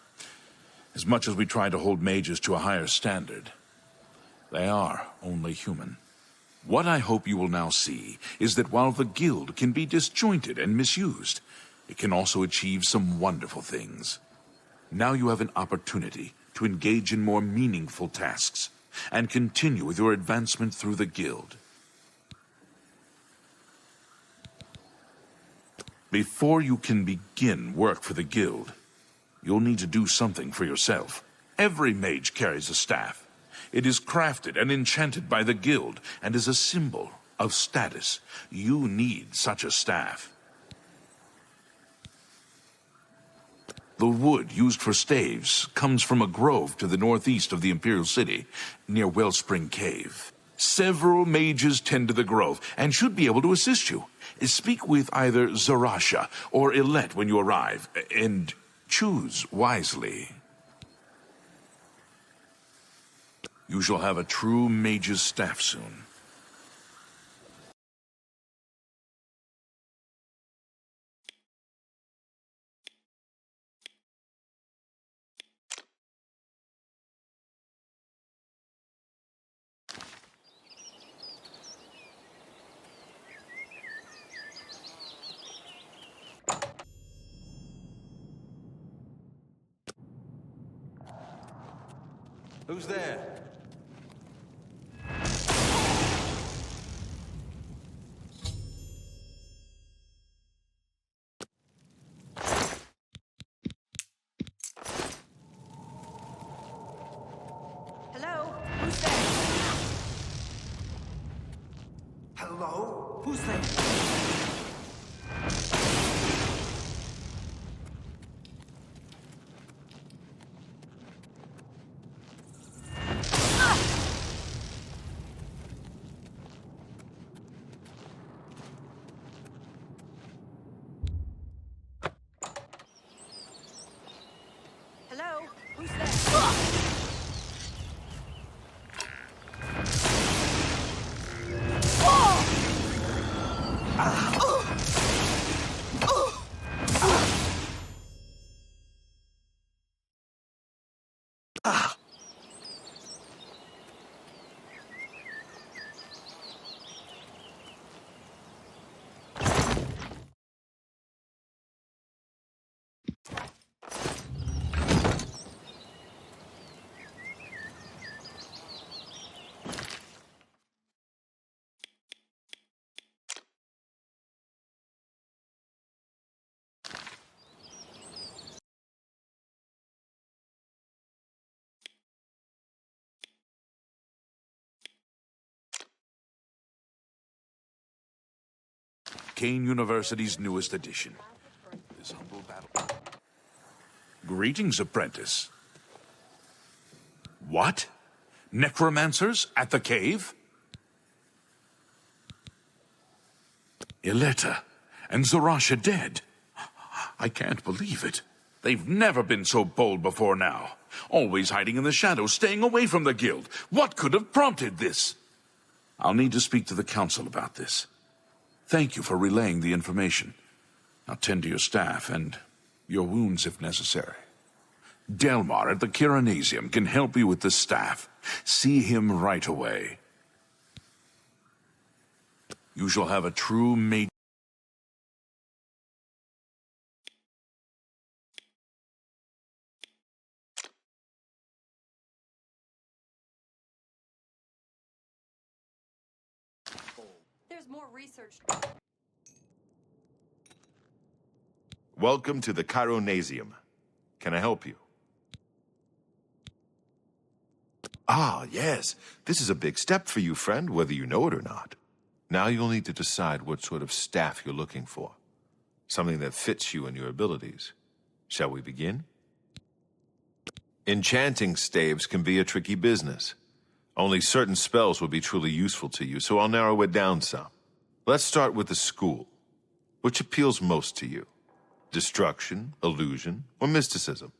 As much as we try to hold mages to a higher standard, they are only human. What I hope you will now see is that while the Guild can be disjointed and misused, it can also achieve some wonderful things. Now you have an opportunity to engage in more meaningful tasks and continue with your advancement through the Guild. Before you can begin work for the Guild, you'll need to do something for yourself. Every mage carries a staff. It is crafted and enchanted by the Guild and is a symbol of status. You need such a staff. The wood used for staves comes from a grove to the northeast of the Imperial City, near Wellspring Cave. Several mages tend to the grove and should be able to assist you. Speak with either Zarasha or Illet when you arrive, and choose wisely. You shall have a true mage's staff soon. Who's there? Hello? Who's there? Hello? Who's there? Hello? Who's there? Kane University's newest edition. This humble battle. Greetings, apprentice. What? Necromancers at the cave? Iletta and Zarasha dead. I can't believe it. They've never been so bold before now. Always hiding in the shadows, staying away from the Guild. What could have prompted this? I'll need to speak to the Council about this. Thank you for relaying the information. Now tend to your staff and your wounds if necessary. Delmar at the Kiranasium can help you with the staff. See him right away. You shall have a true mage. There's more research. Welcome to the Chironasium. Can I help you? Ah, yes. This is a big step for you, friend, whether you know it or not. Now you'll need to decide what sort of staff you're looking for. Something that fits you and your abilities. Shall we begin? Enchanting staves can be a tricky business. Only certain spells will be truly useful to you, so I'll narrow it down some. Let's start with the school. Which appeals most to you? Destruction, illusion, or mysticism?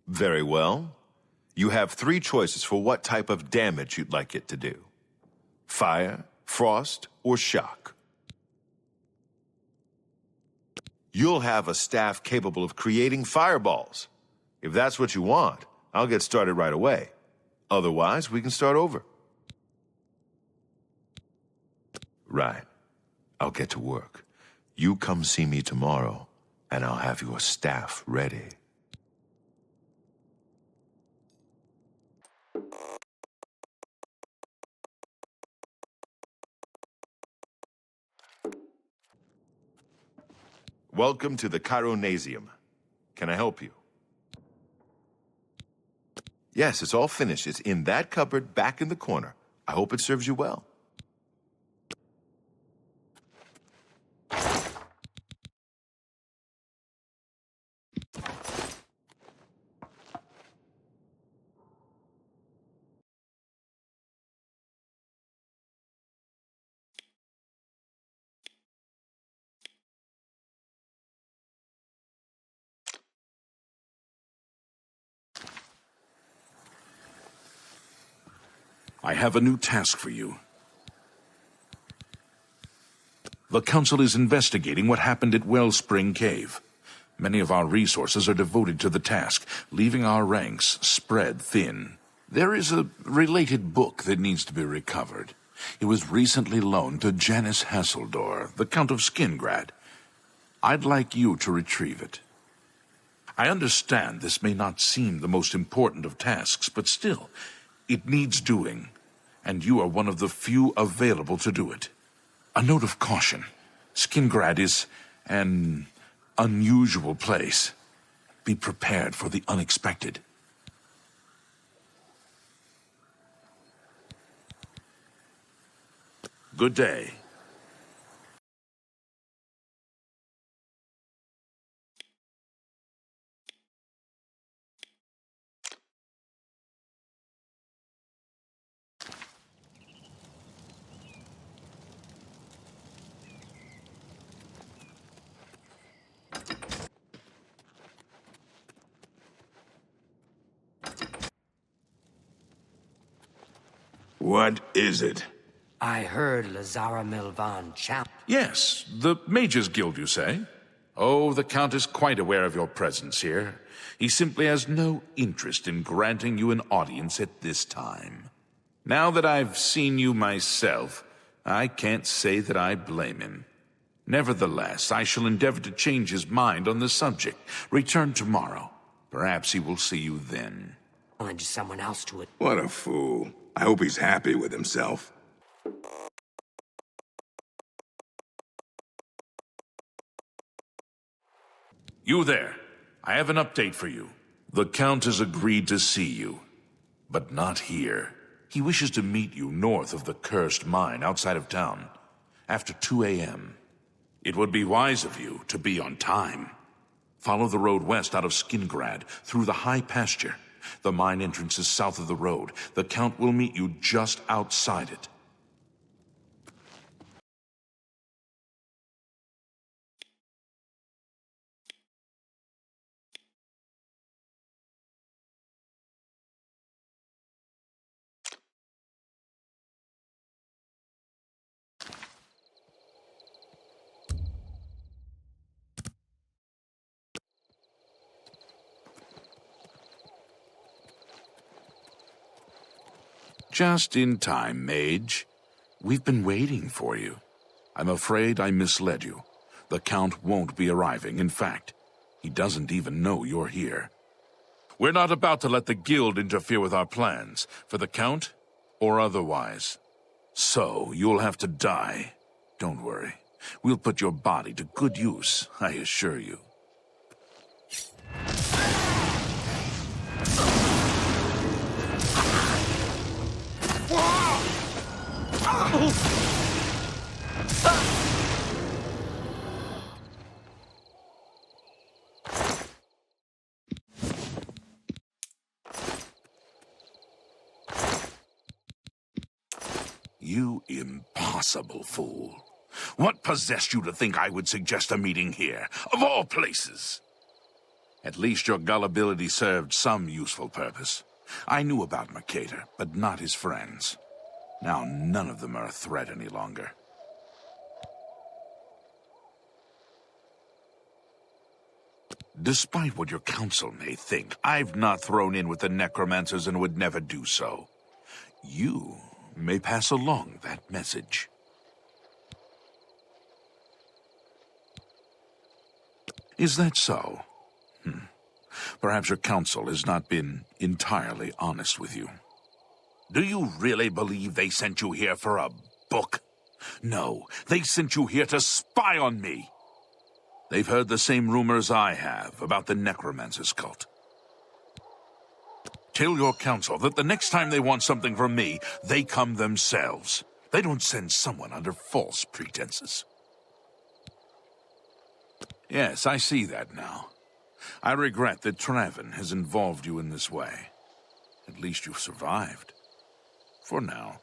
Very well. You have 3 choices for what type of damage you'd like it to do. Fire, frost, or shock. You'll have a staff capable of creating fireballs. If that's what you want, I'll get started right away. Otherwise, we can start over. Right. I'll get to work. You come see me tomorrow, and I'll have your staff ready. Welcome to the Chironasium. Can I help you? Yes, it's all finished. It's in that cupboard back in the corner. I hope it serves you well. I have a new task for you. The Council is investigating what happened at Wellspring Cave. Many of our resources are devoted to the task, leaving our ranks spread thin. There is a related book that needs to be recovered. It was recently loaned to Janice Hasseldor, the Count of Skingrad. I'd like you to retrieve it. I understand this may not seem the most important of tasks, but still, it needs doing, and you are one of the few available to do it. A note of caution. Skingrad is an unusual place. Be prepared for the unexpected. Good day. What is it? I heard Lazara Milvan chant. Yes, the Mages Guild, you say? Oh, the Count is quite aware of your presence here. He simply has no interest in granting you an audience at this time. Now that I've seen you myself, I can't say that I blame him. Nevertheless, I shall endeavor to change his mind on the subject. Return tomorrow. Perhaps he will see you then. Challenge someone else to it. What a fool. I hope he's happy with himself. You there. I have an update for you. The Count has agreed to see you, but not here. He wishes to meet you north of the cursed mine outside of town, after 2 a.m. It would be wise of you to be on time. Follow the road west out of Skingrad, through the high pasture. The mine entrance is south of the road. The Count will meet you just outside it. Just in time, Mage. We've been waiting for you. I'm afraid I misled you. The Count won't be arriving. In fact, he doesn't even know you're here. We're not about to let the Guild interfere with our plans, for the Count or otherwise. So, you'll have to die. Don't worry. We'll put your body to good use, I assure you. You impossible fool. What possessed you to think I would suggest a meeting here, of all places? At least your gullibility served some useful purpose. I knew about Mercator, but not his friends. Now none of them are a threat any longer. Despite what your council may think, I've not thrown in with the Necromancers and would never do so. You may pass along that message. Is that so? Perhaps your council has not been entirely honest with you. Do you really believe they sent you here for a book? No, they sent you here to spy on me. They've heard the same rumors I have about the Necromancer's cult. Tell your council that the next time they want something from me, they come themselves. They don't send someone under false pretenses. Yes, I see that now. I regret that Traven has involved you in this way. At least you've survived. For now.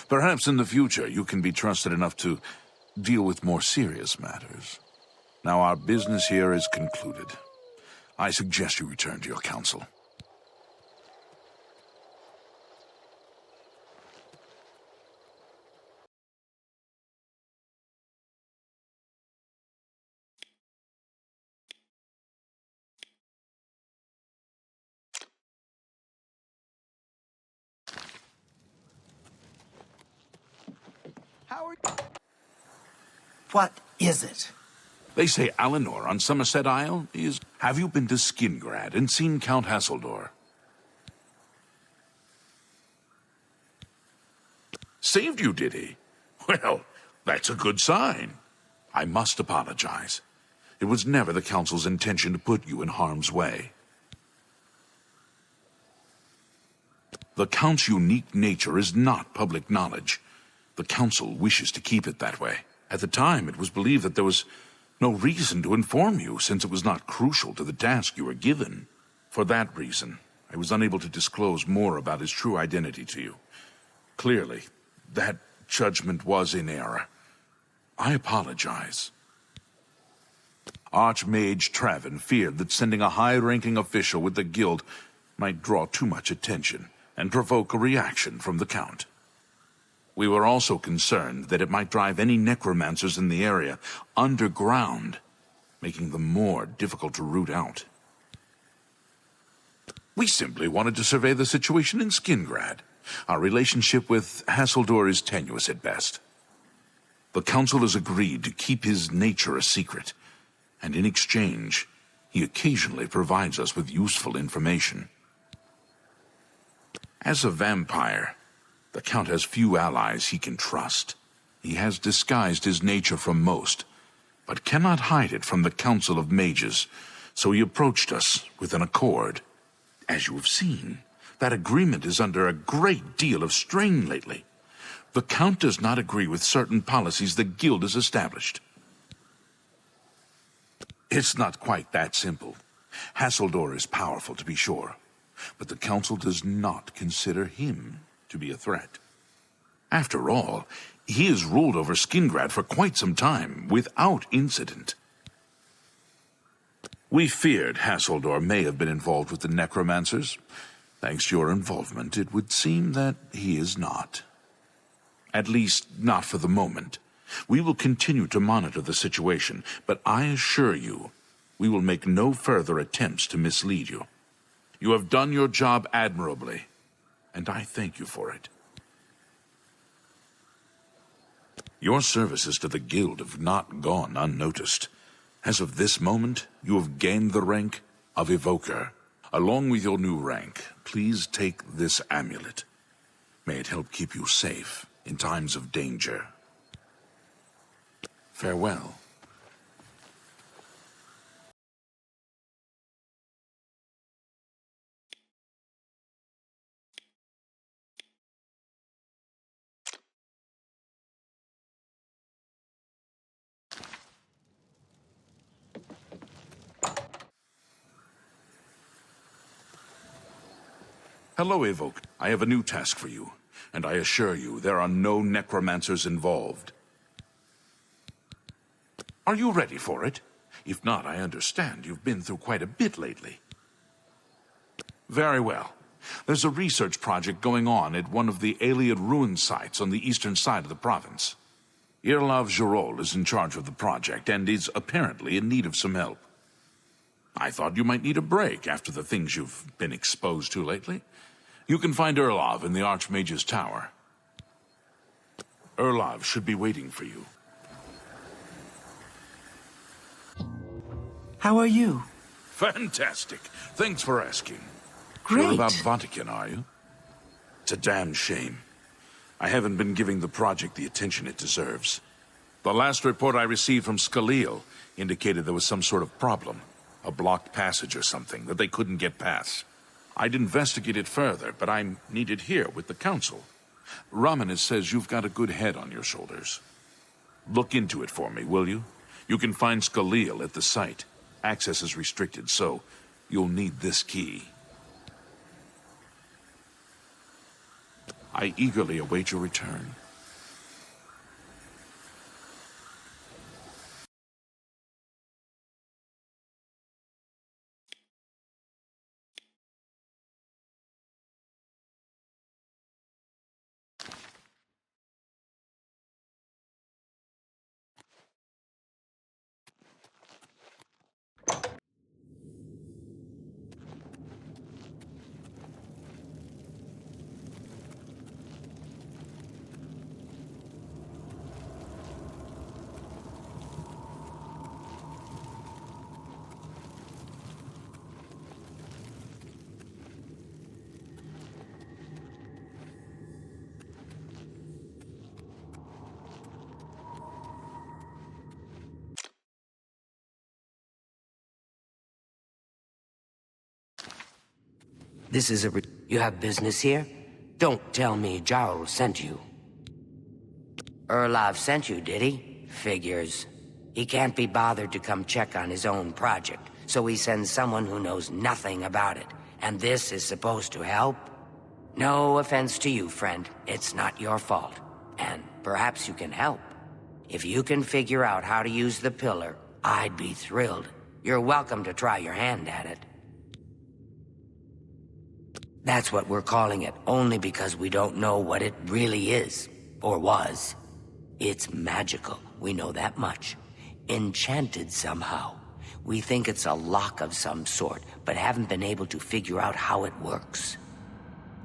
Perhaps in the future you can be trusted enough to deal with more serious matters. Now our business here is concluded. I suggest you return to your council. What is it? They say Alinor on Somerset Isle is... Have you been to Skingrad and seen Count Hasseldor? Saved you, did he? Well, that's a good sign. I must apologize. It was never the Council's intention to put you in harm's way. The Count's unique nature is not public knowledge. The Council wishes to keep it that way. At the time, it was believed that there was no reason to inform you, since it was not crucial to the task you were given. For that reason, I was unable to disclose more about his true identity to you. Clearly, that judgment was in error. I apologize. Archmage Traven feared that sending a high-ranking official with the guild might draw too much attention and provoke a reaction from the Count. We were also concerned that it might drive any necromancers in the area underground, making them more difficult to root out. We simply wanted to survey the situation in Skingrad. Our relationship with Hasseldor is tenuous at best. The Council has agreed to keep his nature a secret, and in exchange, he occasionally provides us with useful information. As a vampire, the Count has few allies he can trust. He has disguised his nature from most, but cannot hide it from the Council of Mages, so he approached us with an accord. As you have seen, that agreement is under a great deal of strain lately. The Count does not agree with certain policies the Guild has established. It's not quite that simple. Hasseldor is powerful, to be sure, but the Council does not consider him to be a threat. After all, he has ruled over Skingrad for quite some time, without incident. We feared Hasseldor may have been involved with the Necromancers. Thanks to your involvement, it would seem that he is not. At least, not for the moment. We will continue to monitor the situation, but I assure you, we will make no further attempts to mislead you. You have done your job admirably, and I thank you for it. Your services to the Guild have not gone unnoticed. As of this moment, you have gained the rank of Evoker. Along with your new rank, please take this amulet. May it help keep you safe in times of danger. Farewell. Hello, Evoke. I have a new task for you, and I assure you there are no necromancers involved. Are you ready for it? If not, I understand. You've been through quite a bit lately. Very well. There's a research project going on at one of the Ayleid ruin sites on the eastern side of the province. Chorrol is in charge of the project and is apparently in need of some help. I thought you might need a break after the things you've been exposed to lately. You can find Erlov in the Archmage's tower. Erlov should be waiting for you. How are you? Fantastic. Thanks for asking. Great. Sure about Vahtacen, are you? It's a damn shame. I haven't been giving the project the attention it deserves. The last report I received from Skalil indicated there was some sort of problem. A blocked passage or something that they couldn't get past. I'd investigate it further, but I'm needed here with the council. Ramanis says you've got a good head on your shoulders. Look into it for me, will you? You can find Skalil at the site. Access is restricted, so you'll need this key. I eagerly await your return. This is you have business here? Don't tell me Chorrol sent you. Erlov sent you, did he? Figures. He can't be bothered to come check on his own project, so he sends someone who knows nothing about it. And this is supposed to help? No offense to you, friend. It's not your fault. And perhaps you can help. If you can figure out how to use the pillar, I'd be thrilled. You're welcome to try your hand at it. That's what we're calling it, only because we don't know what it really is, or was. It's magical, we know that much. Enchanted somehow. We think it's a lock of some sort, but haven't been able to figure out how it works.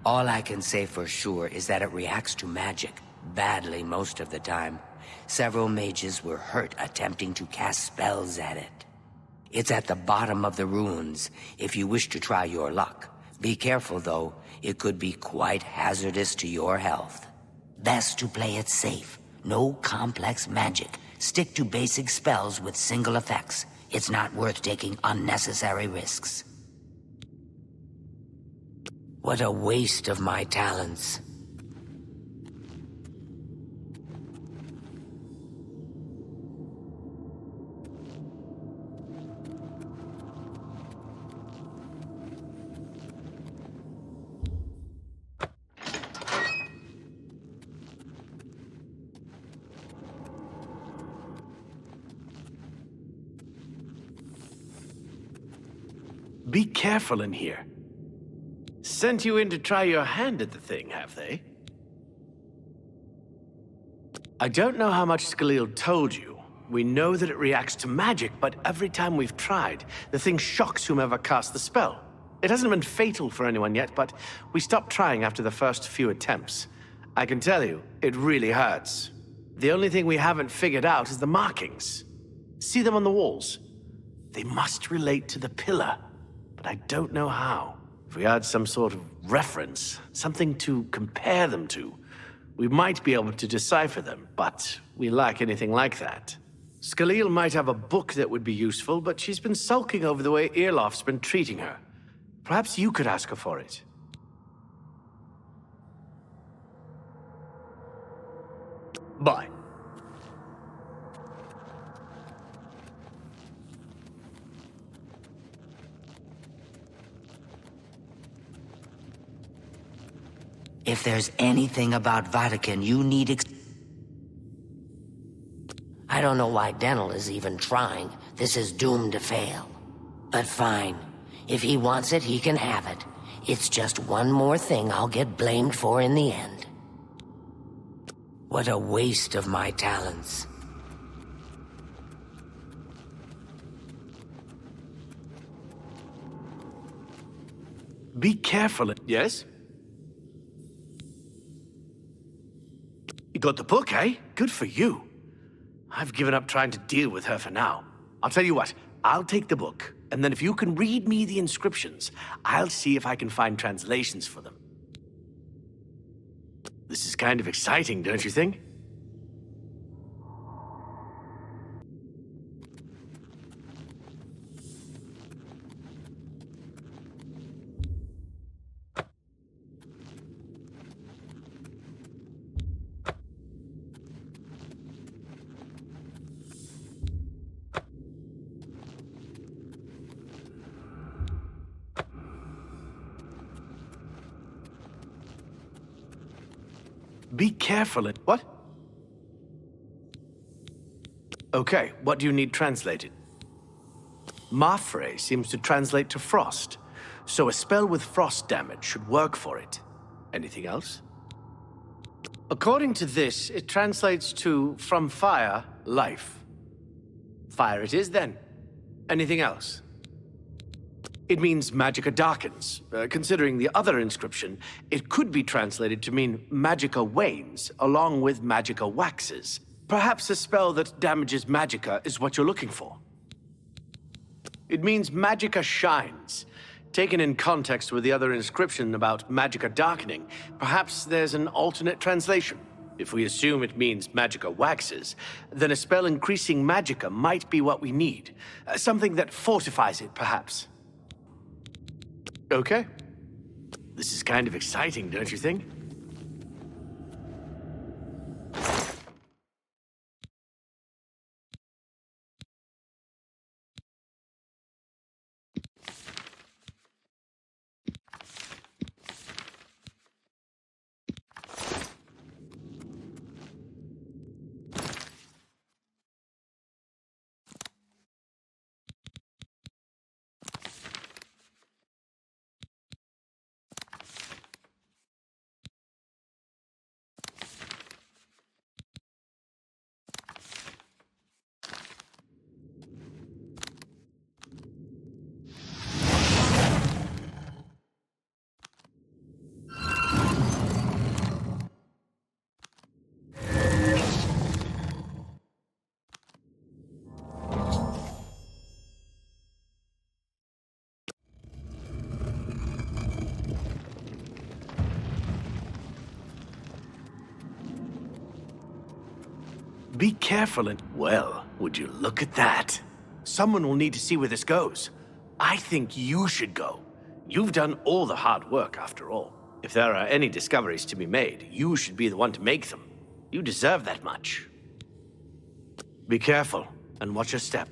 All I can say for sure is that it reacts to magic, badly most of the time. Several mages were hurt attempting to cast spells at it. It's at the bottom of the ruins, if you wish to try your luck. Be careful, though. It could be quite hazardous to your health. Best to play it safe. No complex magic. Stick to basic spells with single effects. It's not worth taking unnecessary risks. What a waste of my talents. Be careful in here. Sent you in to try your hand at the thing, have they? I don't know how much Skalil told you. We know that it reacts to magic, but every time we've tried, the thing shocks whomever casts the spell. It hasn't been fatal for anyone yet, but we stopped trying after the first few attempts. I can tell you, it really hurts. The only thing we haven't figured out is the markings. See them on the walls? They must relate to the pillar, but I don't know how. If we had some sort of reference, something to compare them to, we might be able to decipher them, but we lack anything like that. Skalil might have a book that would be useful, but she's been sulking over the way Earloft's been treating her. Perhaps you could ask her for it. Bye. If there's anything about Vahtacen you need I don't know why Dental is even trying. This is doomed to fail. But fine. If he wants it, he can have it. It's just one more thing I'll get blamed for in the end. What a waste of my talents. Be careful. Yes? You got the book, eh? Good for you. I've given up trying to deal with her for now. I'll tell you what, I'll take the book, and then if you can read me the inscriptions, I'll see if I can find translations for them. This is kind of exciting, don't you think? Be careful. What? Okay, what do you need translated? Mafre seems to translate to frost, so a spell with frost damage should work for it. Anything else? According to this, it translates to from fire, life. Fire it is then. Anything else? It means magicka darkens. Considering the other inscription, it could be translated to mean magicka wanes, along with magicka waxes. Perhaps a spell that damages magicka is what you're looking for. It means magicka shines. Taken in context with the other inscription about magicka darkening, perhaps there's an alternate translation. If we assume it means magicka waxes, then a spell increasing magicka might be what we need. Something that fortifies it, perhaps. Okay. This is kind of exciting, don't you think? Be careful and... Well, would you look at that? Someone will need to see where this goes. I think you should go. You've done all the hard work, after all. If there are any discoveries to be made, you should be the one to make them. You deserve that much. Be careful, and watch your step.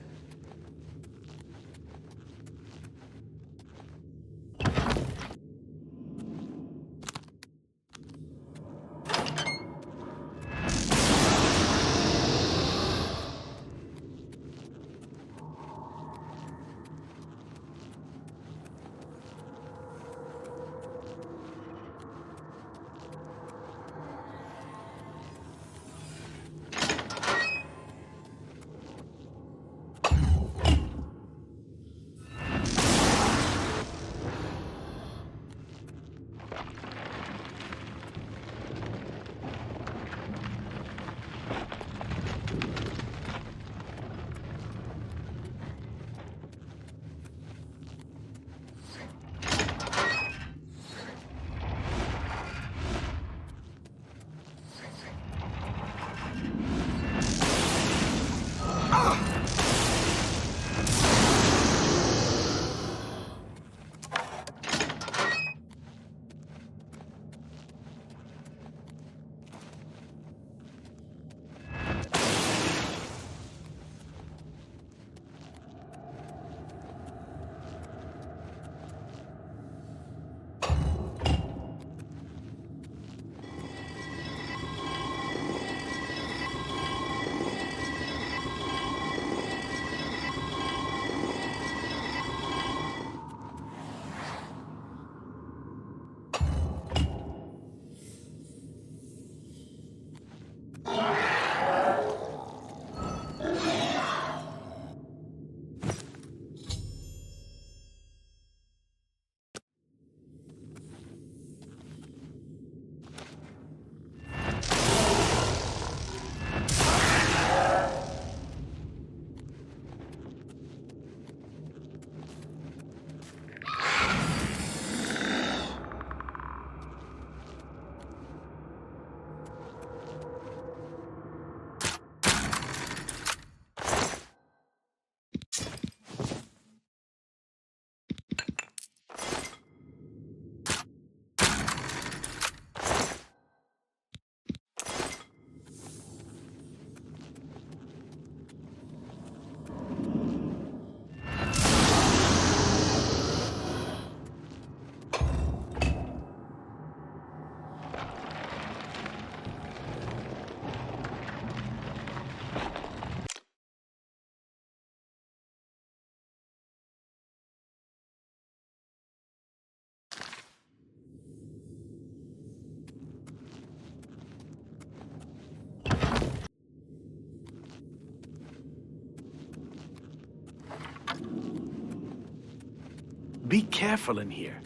Be careful in here.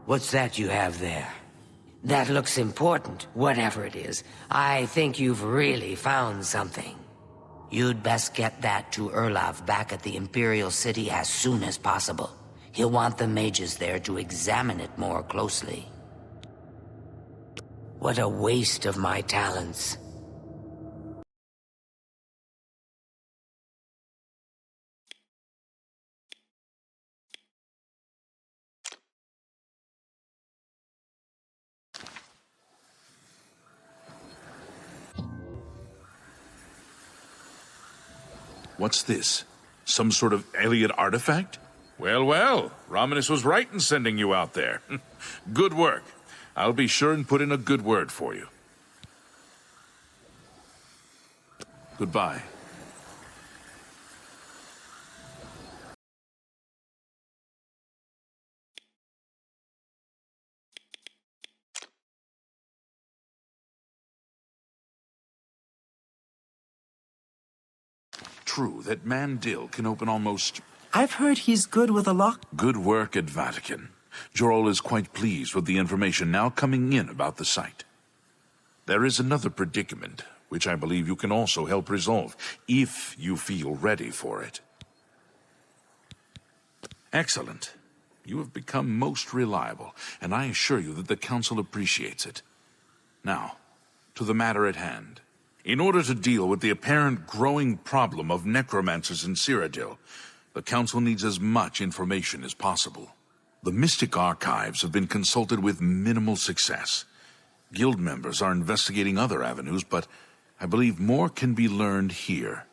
What's that you have there? That looks important, whatever it is. I think you've really found something. You'd best get that to Erlav back at the Imperial City as soon as possible. He'll want the mages there to examine it more closely. What a waste of my talents. What's this? Some sort of alien artifact? Well, well, Romanus was right in sending you out there. Good work. I'll be sure and put in a good word for you. Goodbye. True that Mandil can open almost... I've heard he's good with a lock. Good work at Vahtacen. Chorrol is quite pleased with the information now coming in about the site. There is another predicament, which I believe you can also help resolve, if you feel ready for it. Excellent. You have become most reliable, and I assure you that the Council appreciates it. Now, to the matter at hand. In order to deal with the apparent growing problem of necromancers in Cyrodiil, the Council needs as much information as possible. The Mystic Archives have been consulted with minimal success. Guild members are investigating other avenues, but I believe more can be learned here.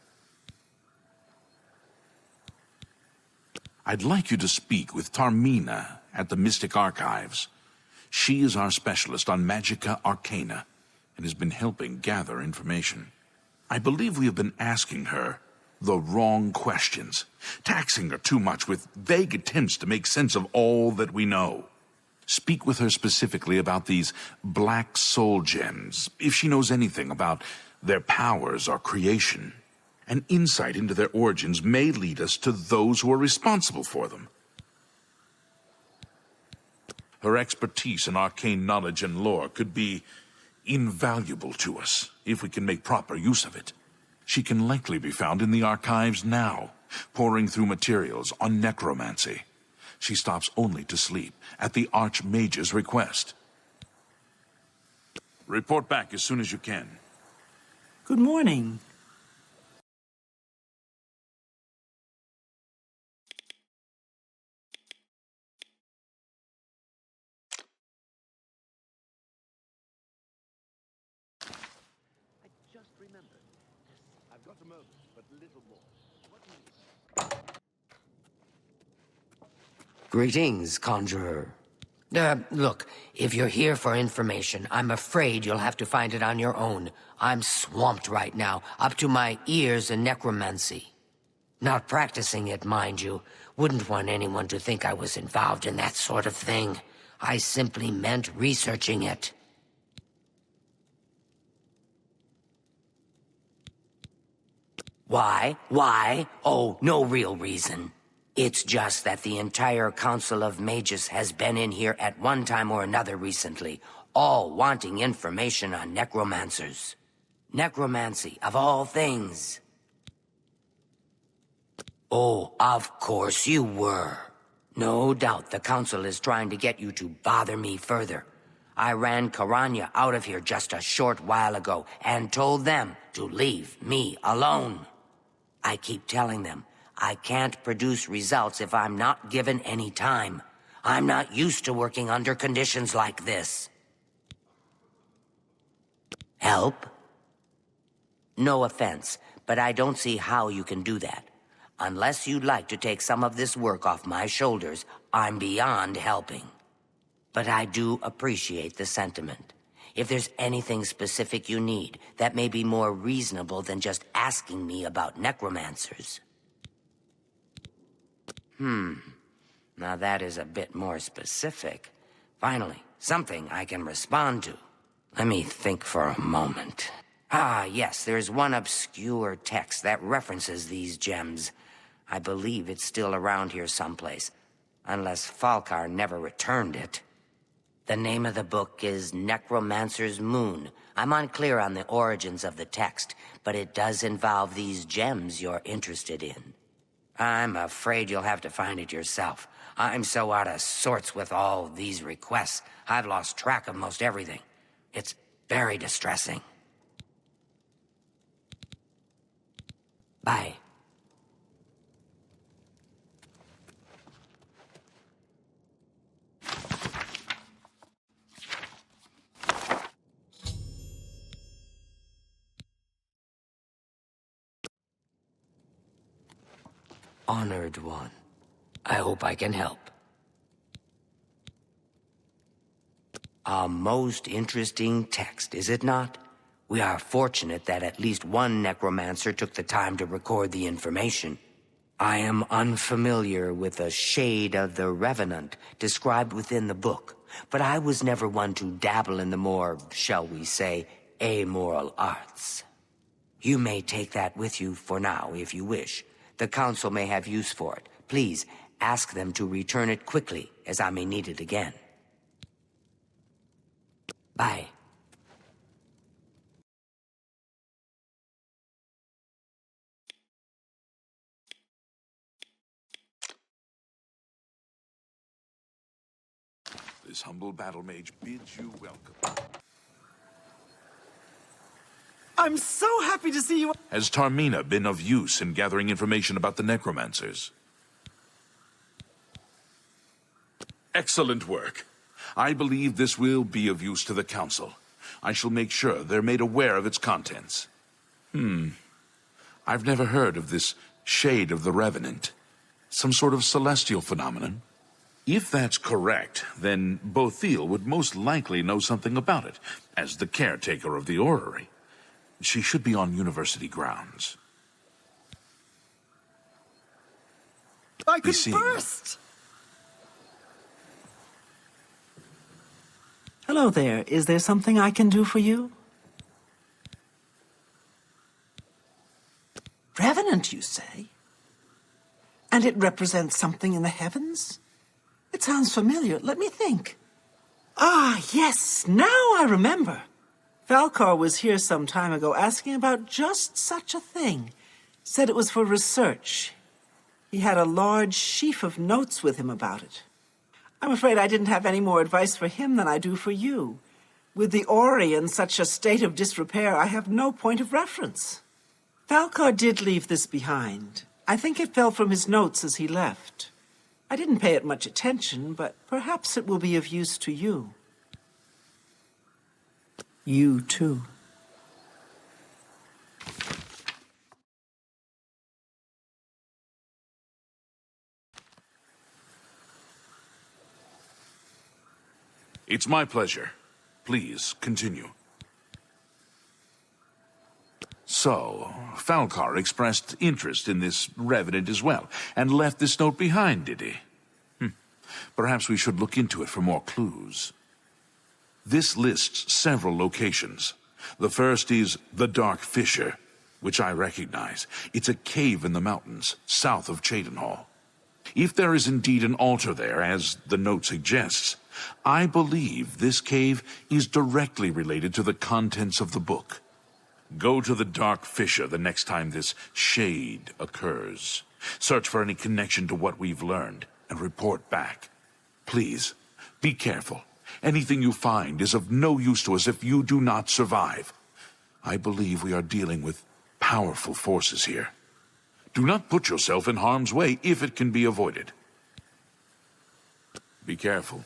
I'd like you to speak with Tarmina at the Mystic Archives. She is our specialist on Magica Arcana and has been helping gather information. I believe we have been asking her the wrong questions, taxing her too much with vague attempts to make sense of all that we know. Speak with her specifically about these black soul gems, if she knows anything about their powers or creation. An insight into their origins may lead us to those who are responsible for them. Her expertise in arcane knowledge and lore could be invaluable to us if we can make proper use of it. She can likely be found in the archives now, poring through materials on necromancy. She stops only to sleep, at the Archmage's request. Report back as soon as you can. Good morning. Greetings, Conjurer. Look, if you're here for information, I'm afraid you'll have to find it on your own. I'm swamped right now, up to my ears in necromancy. Not practicing it, mind you. Wouldn't want anyone to think I was involved in that sort of thing. I simply meant researching it. Why? Why? Oh, no real reason. It's just that the entire Council of Mages has been in here at one time or another recently, all wanting information on necromancers. Necromancy, of all things. Oh, of course you were. No doubt the Council is trying to get you to bother me further. I ran Karanya out of here just a short while ago and told them to leave me alone. I keep telling them I can't produce results if I'm not given any time. I'm not used to working under conditions like this. Help? No offense, but I don't see how you can do that. Unless you'd like to take some of this work off my shoulders, I'm beyond helping. But I do appreciate the sentiment. If there's anything specific you need, that may be more reasonable than just asking me about necromancers. Now that is a bit more specific. Finally, something I can respond to. Let me think for a moment. Ah, yes, there's one obscure text that references these gems. I believe it's still around here someplace, unless Falkar never returned it. The name of the book is Necromancer's Moon. I'm unclear on the origins of the text, but it does involve these gems you're interested in. I'm afraid you'll have to find it yourself. I'm so out of sorts with all these requests, I've lost track of most everything. It's very distressing. Bye. Honored one. I hope I can help. A most interesting text, is it not? We are fortunate that at least one necromancer took the time to record the information. I am unfamiliar with the shade of the Revenant described within the book, but I was never one to dabble in the more, shall we say, amoral arts. You may take that with you for now, if you wish. The Council may have use for it. Please, ask them to return it quickly, as I may need it again. Bye. This humble battle mage bids you welcome. I'm so happy to see you. Has Tarmina been of use in gathering information about the necromancers? Excellent work. I believe this will be of use to the Council. I shall make sure they're made aware of its contents. I've never heard of this shade of the Revenant. Some sort of celestial phenomenon? If that's correct, then Bothil would most likely know something about it, as the caretaker of the orrery. She should be on university grounds. I could burst! Hello there. Is there something I can do for you? Revenant, you say? And it represents something in the heavens? It sounds familiar. Let me think. Ah, yes, now I remember. Falkar was here some time ago asking about just such a thing. Said it was for research. He had a large sheaf of notes with him about it. I'm afraid I didn't have any more advice for him than I do for you. With the Ori in such a state of disrepair, I have no point of reference. Falcar did leave this behind. I think it fell from his notes as he left. I didn't pay it much attention, but perhaps it will be of use to you. You too. It's my pleasure. Please, continue. So, Falcar expressed interest in this revenant as well, and left this note behind, did he? Perhaps we should look into it for more clues. This lists several locations. The first is the Dark Fissure, which I recognize. It's a cave in the mountains, south of Cheydinhal. If there is indeed an altar there, as the note suggests, I believe this cave is directly related to the contents of the book. Go to the Dark Fissure the next time this shade occurs. Search for any connection to what we've learned, and report back. Please, be careful. Anything you find is of no use to us if you do not survive. I believe we are dealing with powerful forces here. Do not put yourself in harm's way if it can be avoided. Be careful.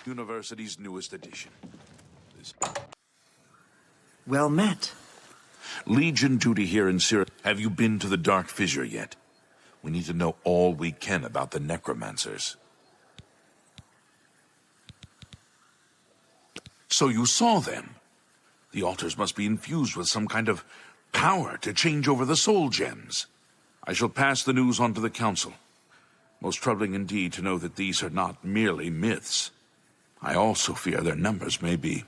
University's newest edition. Well met. Legion duty here in Syria. Have you been to the Dark Fissure yet? We need to know all we can about the Necromancers. So you saw them? The altars must be infused with some kind of power to change over the soul gems. I shall pass the news on to the Council. Most troubling indeed to know that these are not merely myths. I also fear their numbers may be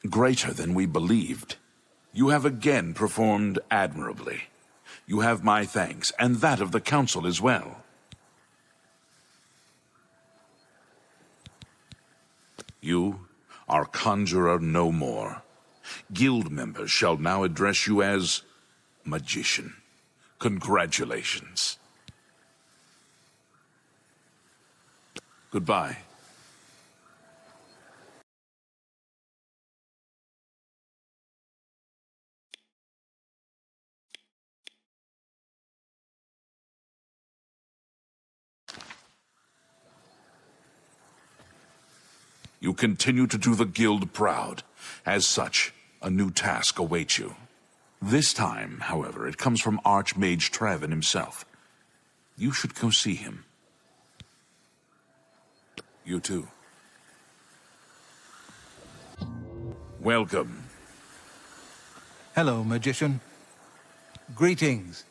greater than we believed. You have again performed admirably. You have my thanks, and that of the Council as well. You are Conjurer no more. Guild members shall now address you as Magician. Congratulations. Goodbye. You continue to do the Guild proud. As such, a new task awaits you. This time, however, it comes from Archmage Trevin himself. You should go see him. You too. Welcome. Hello, Magician. Greetings.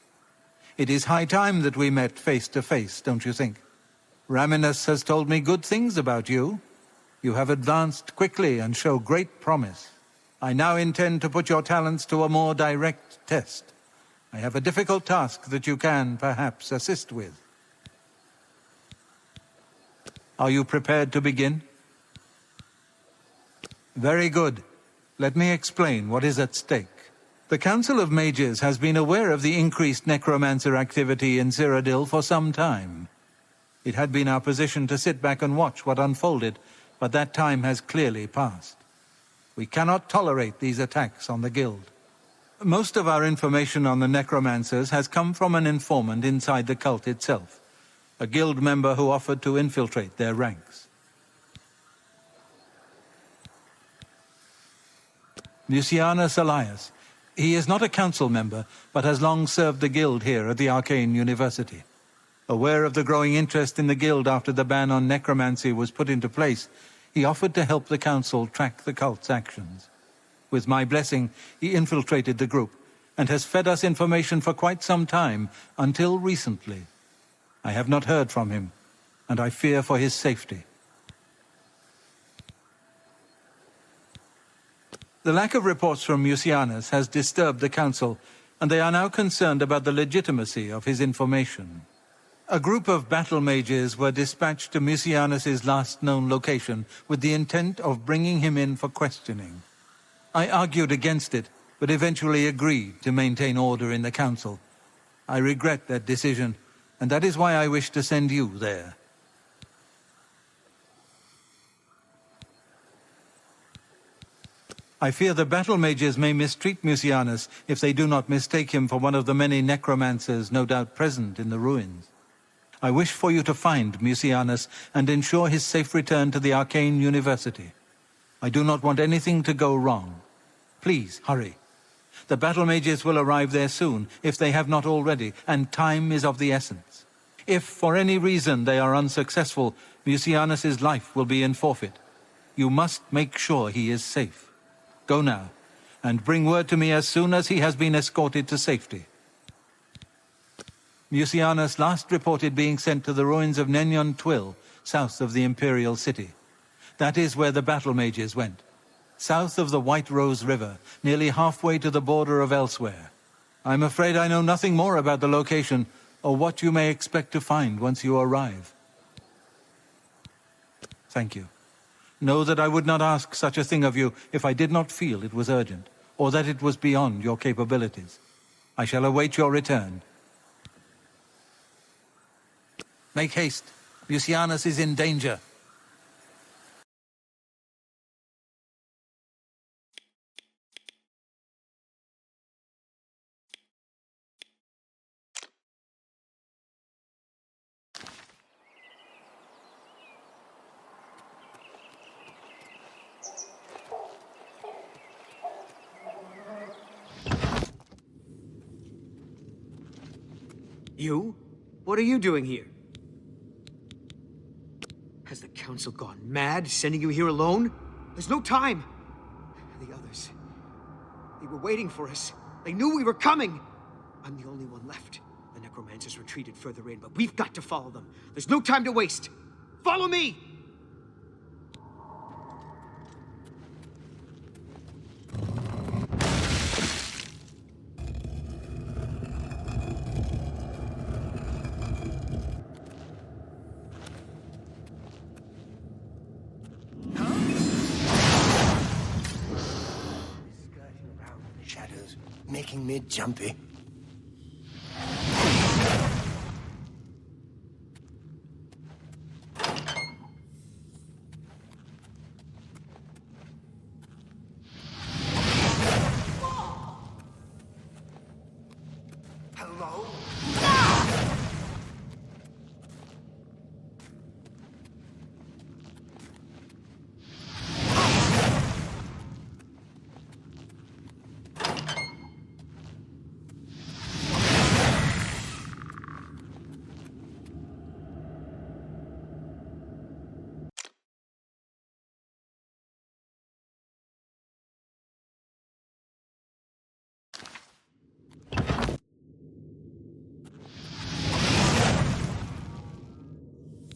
It is high time that we met face to face, don't you think? Raminus has told me good things about you. You have advanced quickly and show great promise. I now intend to put your talents to a more direct test. I have a difficult task that you can, perhaps, assist with. Are you prepared to begin? Very good. Let me explain what is at stake. The Council of Mages has been aware of the increased necromancer activity in Cyrodiil for some time. It had been our position to sit back and watch what unfolded, but that time has clearly passed. We cannot tolerate these attacks on the Guild. Most of our information on the necromancers has come from an informant inside the cult itself. a guild member who offered to infiltrate their ranks. Mucianus Elias. He is not a council member, but has long served the guild here at the Arcane University. Aware of the growing interest in the guild after the ban on necromancy was put into place, he offered to help the council track the cult's actions. With my blessing, he infiltrated the group, and has fed us information for quite some time, until recently. I have not heard from him, and I fear for his safety. The lack of reports from Mucianus has disturbed the council, and they are now concerned about the legitimacy of his information. A group of battle mages were dispatched to Mucianus's last known location with the intent of bringing him in for questioning. I argued against it, but eventually agreed to maintain order in the council. I regret that decision, and that is why I wish to send you there. I fear the battle mages may mistreat Mucianus if they do not mistake him for one of the many necromancers no doubt present in the ruins. I wish for you to find Mucianus and ensure his safe return to the Arcane University. I do not want anything to go wrong. Please, hurry. The battle mages will arrive there soon, if they have not already, and time is of the essence. If, for any reason, they are unsuccessful, Mucianus's life will be in forfeit. You must make sure he is safe. Go now, and bring word to me as soon as he has been escorted to safety. Mucianus last reported being sent to the ruins of Nenyon Twill, south of the Imperial City. That is where the battle mages went. South of the White Rose River, nearly halfway to the border of elsewhere. I'm afraid I know nothing more about the location, or what you may expect to find once you arrive. Thank you. Know that I would not ask such a thing of you if I did not feel it was urgent, or that it was beyond your capabilities. I shall await your return. Make haste. Mucianus is in danger. You? What are you doing here? Has the council gone mad, sending you here alone? There's no time! The others... they were waiting for us. They knew we were coming! I'm the only one left. The Necromancers retreated further in, but we've got to follow them. There's no time to waste! Follow me! Making me jumpy. Hello?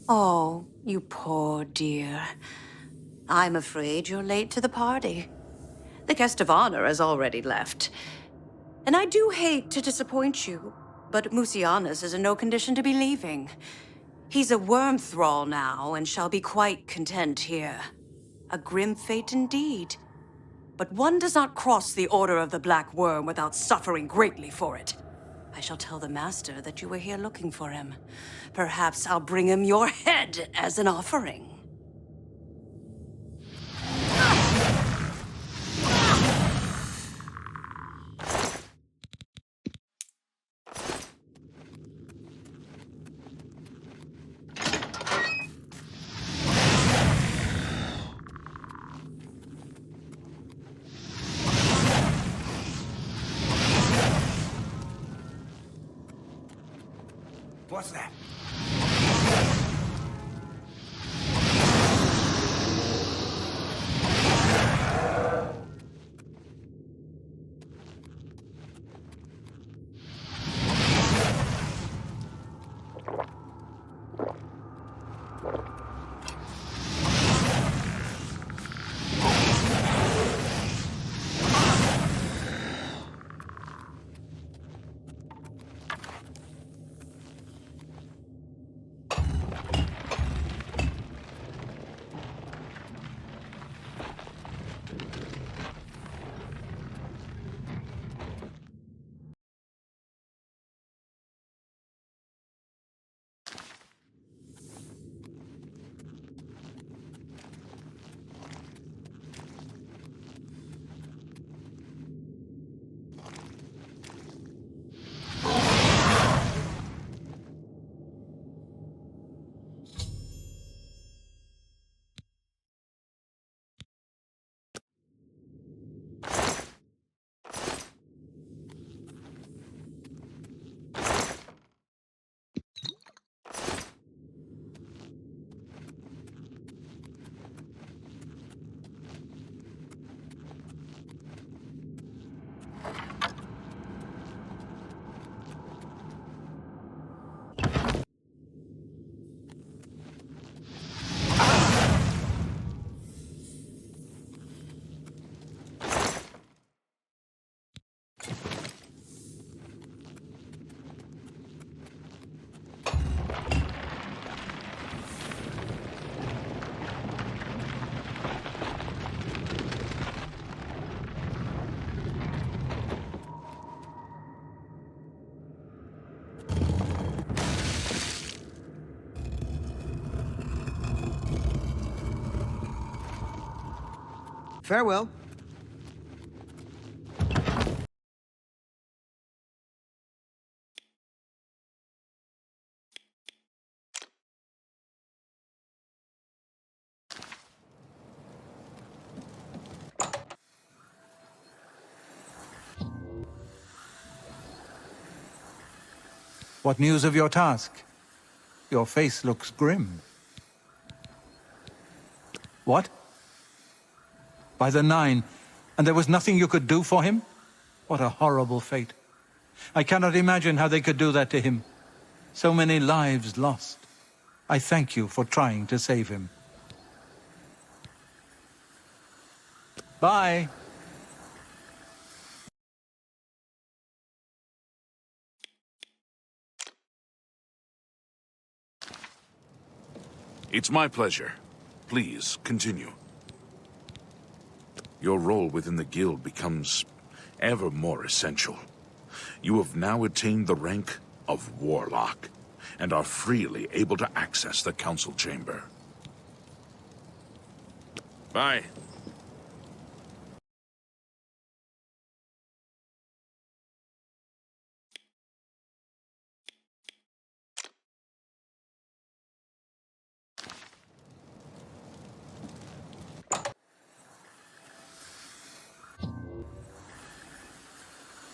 Oh, you poor dear. I'm afraid you're late to the party. The guest of honor has already left. And I do hate to disappoint you, but Mucianus is in no condition to be leaving. He's a worm thrall now, and shall be quite content here. A grim fate indeed. But one does not cross the Order of the Black Worm without suffering greatly for it. I shall tell the Master that you were here looking for him. Perhaps I'll bring him your head as an offering. What's that? Farewell. What news of your task? Your face looks grim. What? By the Nine, and there was nothing you could do for him? What a horrible fate. I cannot imagine how they could do that to him. So many lives lost. I thank you for trying to save him. Bye. It's my pleasure. Please, continue. Your role within the guild becomes ever more essential. You have now attained the rank of Warlock, and are freely able to access the council chamber. Bye.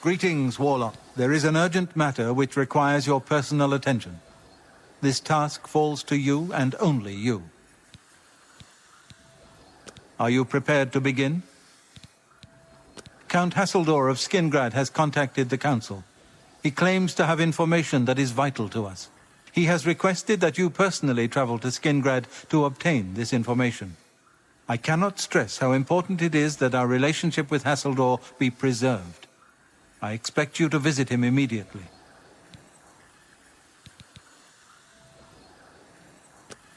Greetings, Warlock. There is an urgent matter which requires your personal attention. This task falls to you and only you. Are you prepared to begin? Count Hassildor of Skingrad has contacted the Council. He claims to have information that is vital to us. He has requested that you personally travel to Skingrad to obtain this information. I cannot stress how important it is that our relationship with Hassildor be preserved. I expect you to visit him immediately.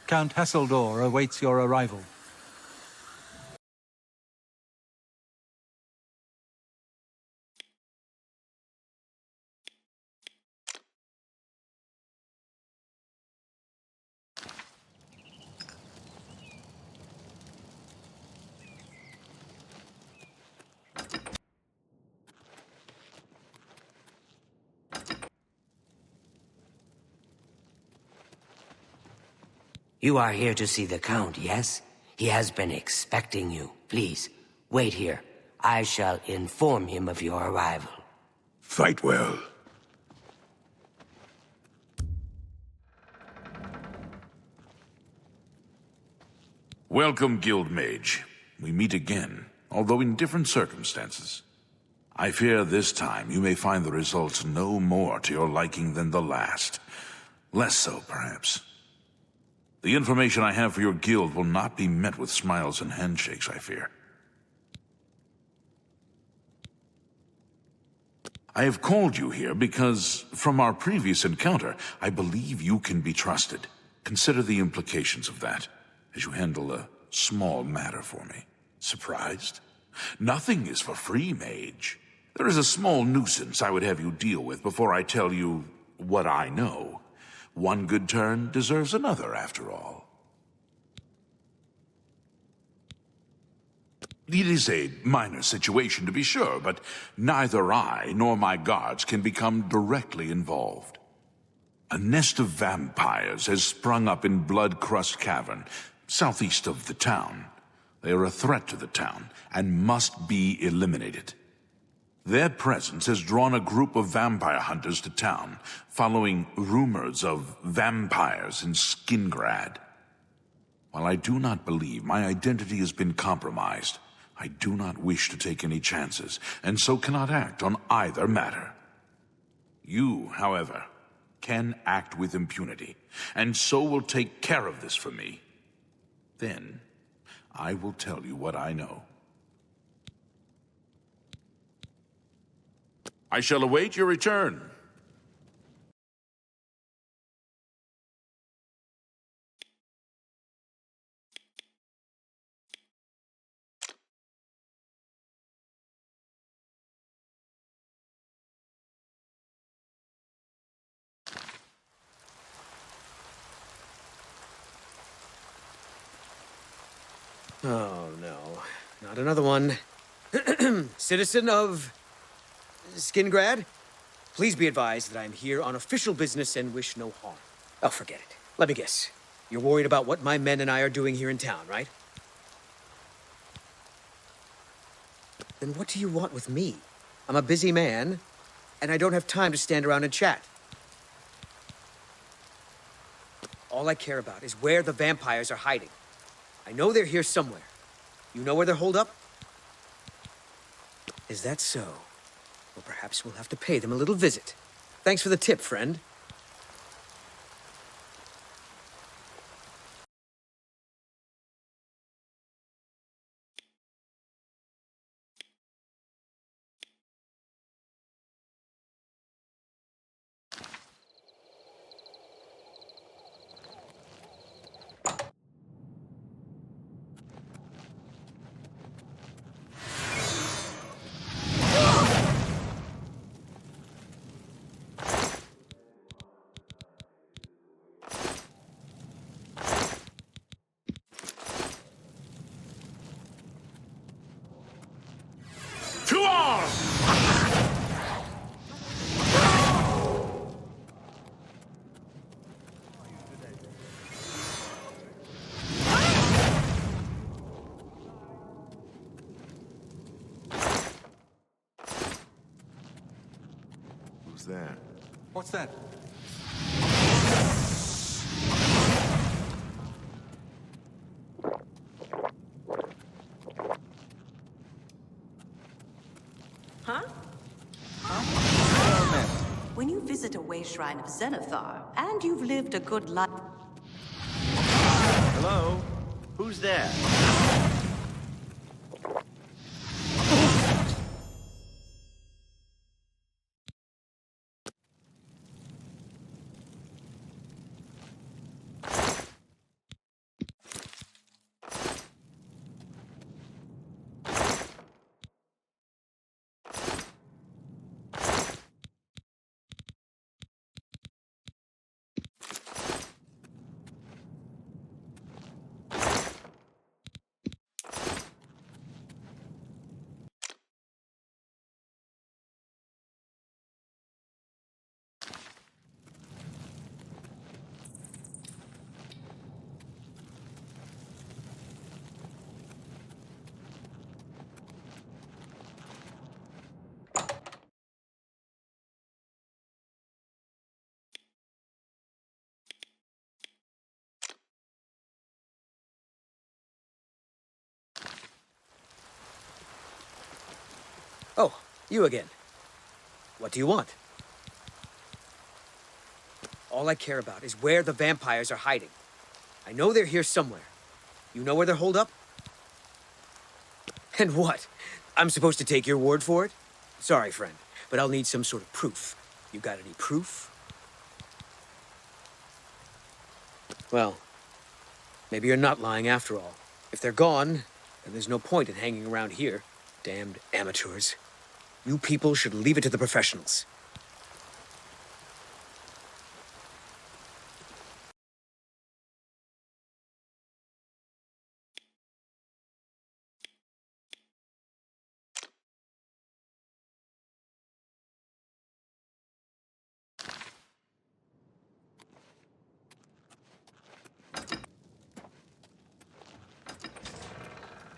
Count Hassildor awaits your arrival. You are here to see the Count, yes? He has been expecting you. Please, wait here. I shall inform him of your arrival. Fight well. Welcome, Guild Mage. We meet again, although in different circumstances. I fear this time you may find the results no more to your liking than the last. Less so, perhaps. The information I have for your guild will not be met with smiles and handshakes, I fear. I have called you here because, from our previous encounter, I believe you can be trusted. Consider the implications of that, as you handle a small matter for me. Surprised? Nothing is for free, Mage. There is a small nuisance I would have you deal with before I tell you what I know. One good turn deserves another, after all. It is a minor situation, to be sure, but neither I nor my guards can become directly involved. A nest of vampires has sprung up in Blood-Crust Cavern, southeast of the town. They are a threat to the town and must be eliminated. Their presence has drawn a group of vampire hunters to town, following rumors of vampires in Skingrad. While I do not believe my identity has been compromised, I do not wish to take any chances, and so cannot act on either matter. You, however, can act with impunity, and so will take care of this for me. Then, I will tell you what I know. I shall await your return. Oh, no. Not another one. Citizen of Skingrad, please be advised that I'm here on official business and wish no harm. Oh, forget it. Let me guess. You're worried about what my men and I are doing here in town, right? Then what do you want with me? I'm a busy man, and I don't have time to stand around and chat. All I care about is where the vampires are hiding. I know they're here somewhere. You know where they're holed up? Is that so? Well, perhaps we'll have to pay them a little visit. Thanks for the tip, friend. To arms! Who's that? What's that? When you visit a way shrine of Zenithar, and you've lived a good life... Hello? Who's there? Oh, you again. What do you want? All I care about is where the vampires are hiding. I know they're here somewhere. You know where they're holed up? And what? I'm supposed to take your word for it? Sorry, friend, but I'll need some sort of proof. You got any proof? Well, maybe you're not lying after all. If they're gone, then there's no point in hanging around here. Damned amateurs. You people should leave it to the professionals.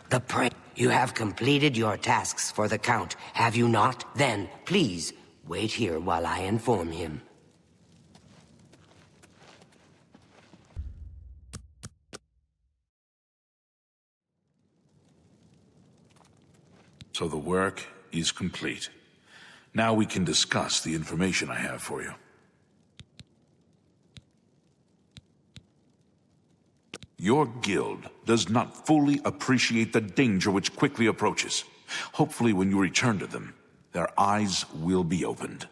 The prey. You have completed your tasks for the Count, have you not? Then, please, wait here while I inform him. So the work is complete. Now we can discuss the information I have for you. Your guild does not fully appreciate the danger which quickly approaches. Hopefully when you return to them, their eyes will be opened.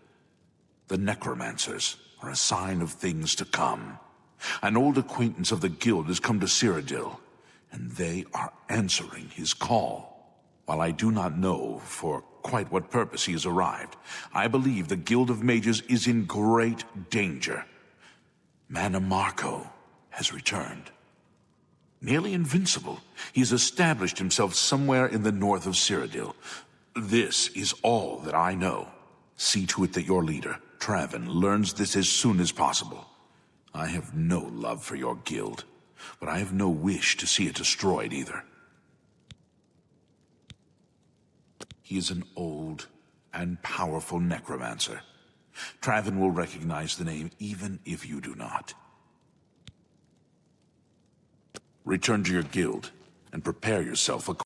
The Necromancers are a sign of things to come. An old acquaintance of the guild has come to Cyrodiil, and they are answering his call. While I do not know for quite what purpose he has arrived, I believe the Guild of Mages is in great danger. Mannimarco has returned. Nearly invincible, he has established himself somewhere in the north of Cyrodiil. This is all that I know. See to it that your leader, Traven, learns this as soon as possible. I have no love for your guild, but I have no wish to see it destroyed either. He is an old and powerful necromancer. Traven will recognize the name even if you do not. Return to your guild and prepare yourself for...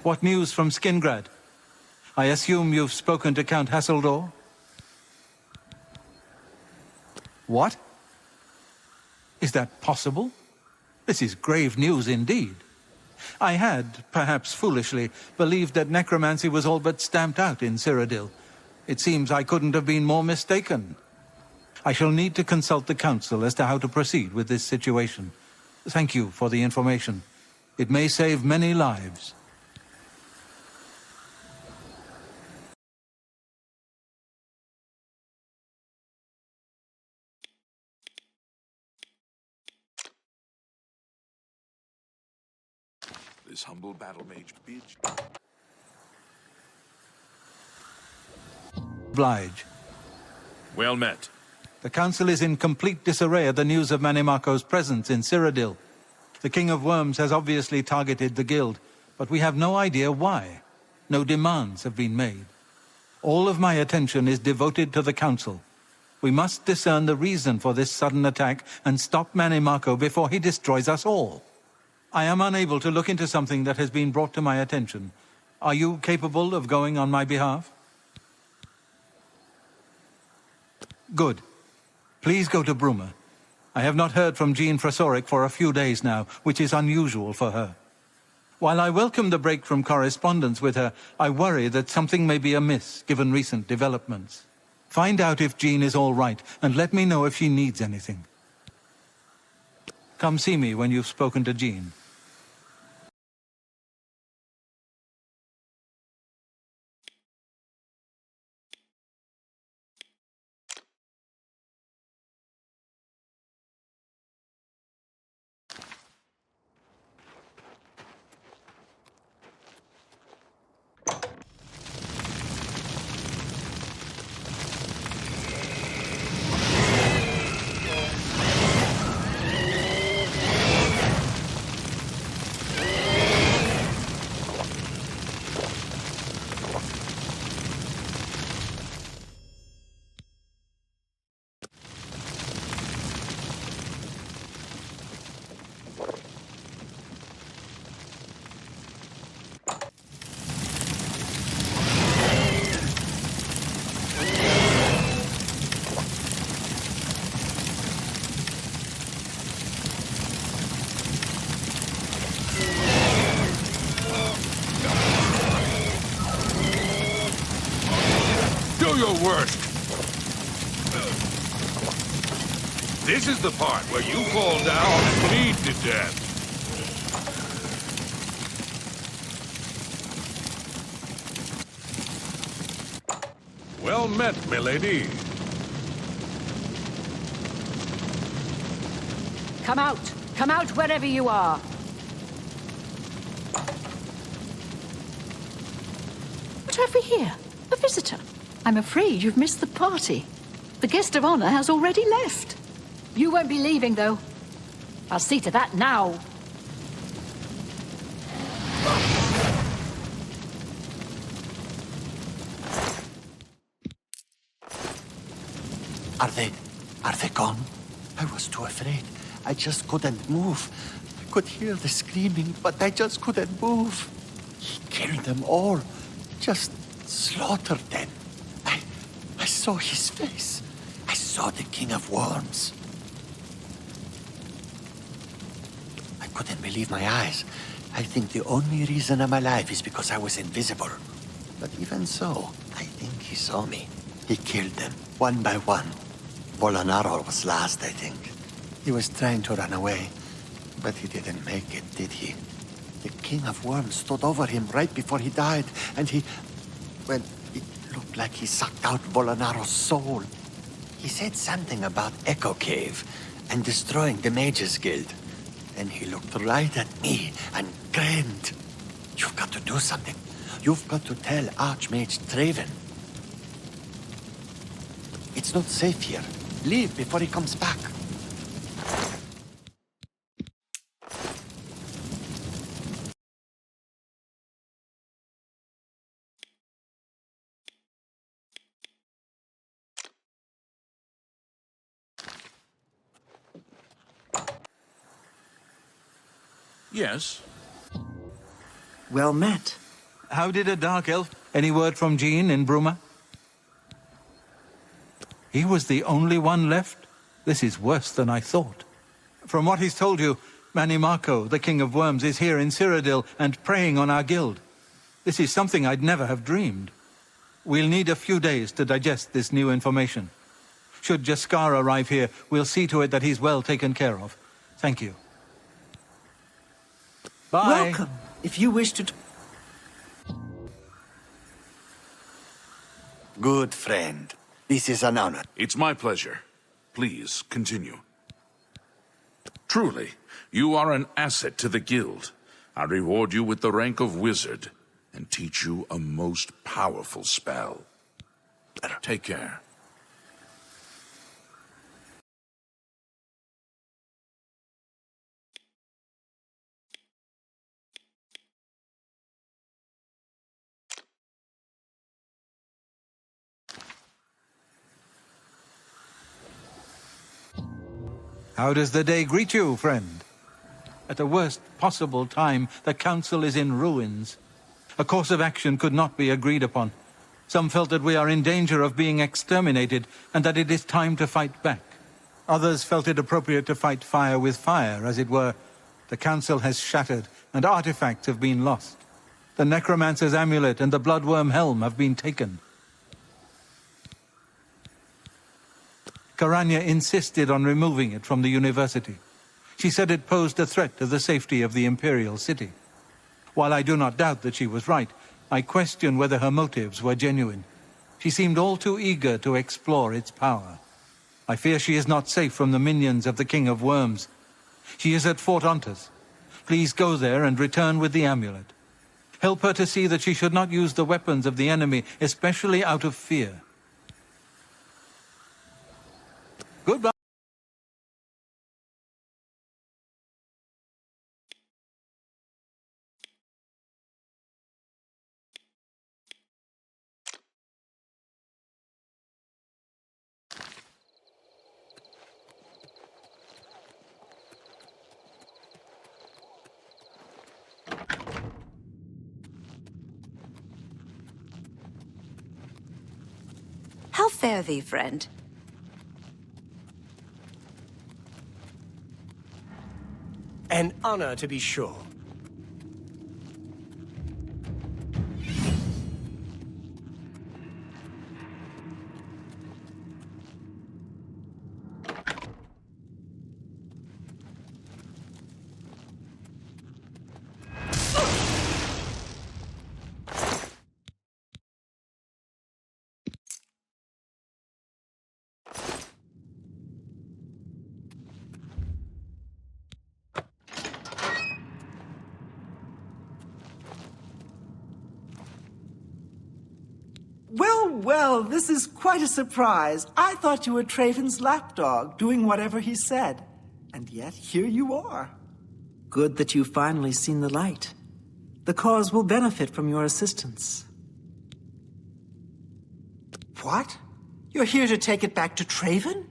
What news from Skingrad? I assume you've spoken to Count Hasseldor? What? Is that possible? This is grave news indeed. I had, perhaps foolishly, believed that necromancy was all but stamped out in Cyrodiil. It seems I couldn't have been more mistaken. I shall need to consult the council as to how to proceed with this situation. Thank you for the information. It may save many lives. This humble battle mage bids... Oblige. Well met. The council is in complete disarray at the news of Mannimarco's presence in Cyrodiil. The King of Worms has obviously targeted the guild, but we have no idea why. No demands have been made. All of my attention is devoted to the council. We must discern the reason for this sudden attack and stop Mannimarco before he destroys us all. I am unable to look into something that has been brought to my attention. Are you capable of going on my behalf? Good. Please go to Bruma. I have not heard from Jean Frasoric for a few days now, which is unusual for her. While I welcome the break from correspondence with her, I worry that something may be amiss, given recent developments. Find out if Jean is all right, and let me know if she needs anything. Come see me when you've spoken to Jean. worst. This is the part where you fall down and bleed to death. Well met, milady. Come out! Come out wherever you are! What have we here? A visitor? I'm afraid you've missed the party. The guest of honor has already left. You won't be leaving, though. I'll see to that now. Are they gone? I was too afraid. I just couldn't move. I could hear the screaming, but I just couldn't move. He killed them all. Just slaughtered them. I saw his face. I saw the King of Worms. I couldn't believe my eyes. I think the only reason I'm alive is because I was invisible. But even so, I think he saw me. He killed them, one by one. Volanaro was last, I think. He was trying to run away, but he didn't make it, did he? The King of Worms stood over him right before he died, and well, it looked like he sucked out Volanaro's soul. He said something about Echo Cave and destroying the Mages Guild. And he looked right at me and grinned. You've got to do something. You've got to tell Archmage Draven. It's not safe here. Leave before he comes back. Yes? Well met. How did a Dark Elf? Any word from Jean in Bruma? He was the only one left? This is worse than I thought. From what he's told you, Mannimarco, the King of Worms, is here in Cyrodiil and preying on our guild. This is something I'd never have dreamed. We'll need a few days to digest this new information. Should Jaskar arrive here, we'll see to it that he's well taken care of. Thank you. Bye. Welcome. If you wish to... Good friend. This is an honor. It's my pleasure. Please, continue. Truly, you are an asset to the guild. I reward you with the rank of wizard and teach you a most powerful spell. Take care. How does the day greet you, friend? At the worst possible time, the Council is in ruins. A course of action could not be agreed upon. Some felt that we are in danger of being exterminated, and that it is time to fight back. Others felt it appropriate to fight fire with fire, as it were. The Council has shattered, and artifacts have been lost. The Necromancer's Amulet and the Bloodworm Helm have been taken. Karanya insisted on removing it from the university. She said it posed a threat to the safety of the Imperial City. While I do not doubt that she was right, I question whether her motives were genuine. She seemed all too eager to explore its power. I fear she is not safe from the minions of the King of Worms. She is at Fort Ontas. Please go there and return with the amulet. Help her to see that she should not use the weapons of the enemy, especially out of fear. Goodbye. How fare thee, friend? An honor, to be sure. Well, this is quite a surprise. I thought you were Traven's lapdog, doing whatever he said. And yet, here you are. Good that you've finally seen the light. The cause will benefit from your assistance. What? You're here to take it back to Traven?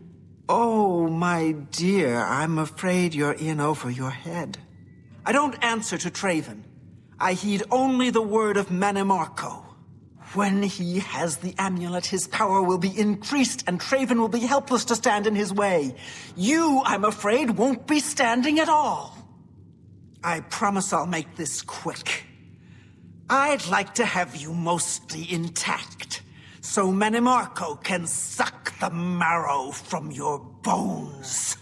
Oh, my dear, I'm afraid you're in over your head. I don't answer to Traven. I heed only the word of Manimarco. When he has the amulet, his power will be increased, and Traven will be helpless to stand in his way. You, I'm afraid, won't be standing at all. I promise I'll make this quick. I'd like to have you mostly intact, so Manimarco can suck the marrow from your bones.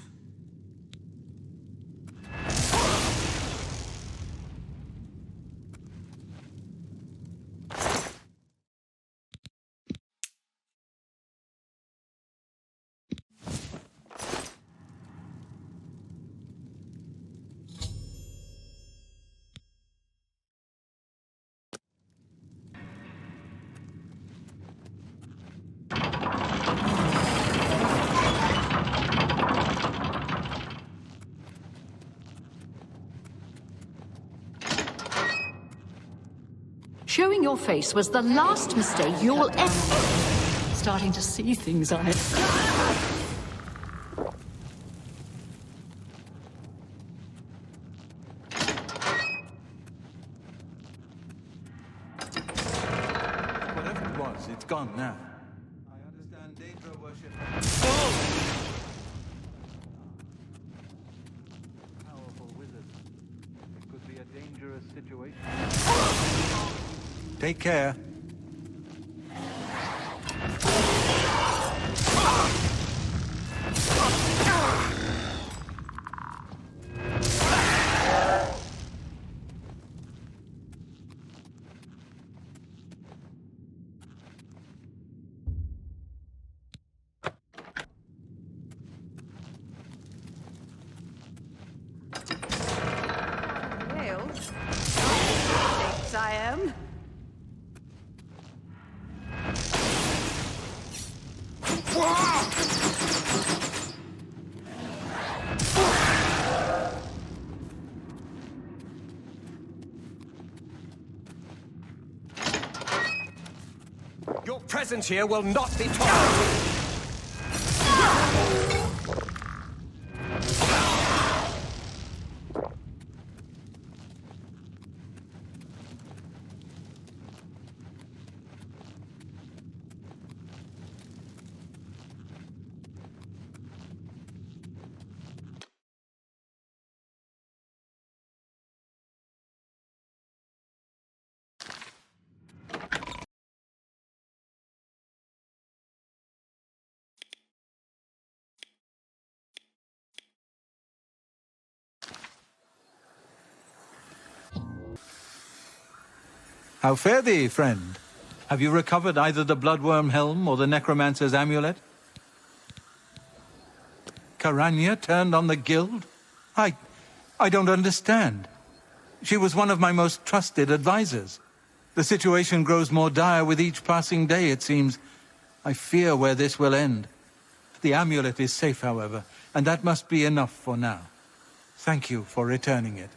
Showing your face was the last mistake you'll ever... Starting to see things on it. Whatever it was, it's gone now. I understand Daedra worship. Powerful wizard. It could be a dangerous situation. Take care. Well, I am. Your presence here will not be tolerated. How fare thee, friend? Have you recovered either the Bloodworm Helm or the Necromancer's Amulet? Karanya turned on the guild? I don't understand. She was one of my most trusted advisors. The situation grows more dire with each passing day, it seems. I fear where this will end. The amulet is safe, however, and that must be enough for now. Thank you for returning it.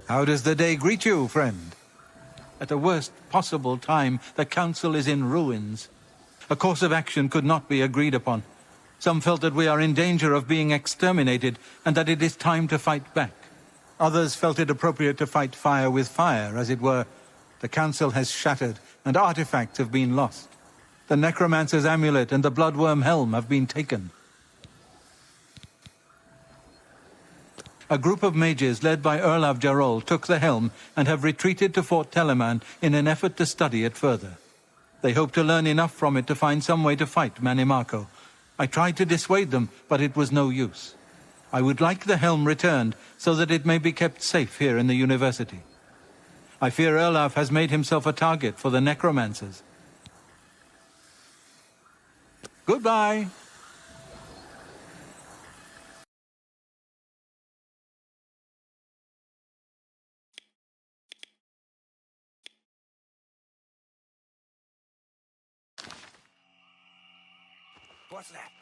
How does the day greet you, friend? At the worst possible time, the Council is in ruins. A course of action could not be agreed upon. Some felt that we are in danger of being exterminated, and that it is time to fight back. Others felt it appropriate to fight fire with fire, as it were. The Council has shattered, and artifacts have been lost. The Necromancer's Amulet and the Bloodworm Helm have been taken. A group of mages led by Erlav Jarol took the helm and have retreated to Fort Telemann in an effort to study it further. They hope to learn enough from it to find some way to fight Manimarco. I tried to dissuade them, but it was no use. I would like the helm returned so that it may be kept safe here in the university. I fear Olaf has made himself a target for the Necromancers. Goodbye. What's that?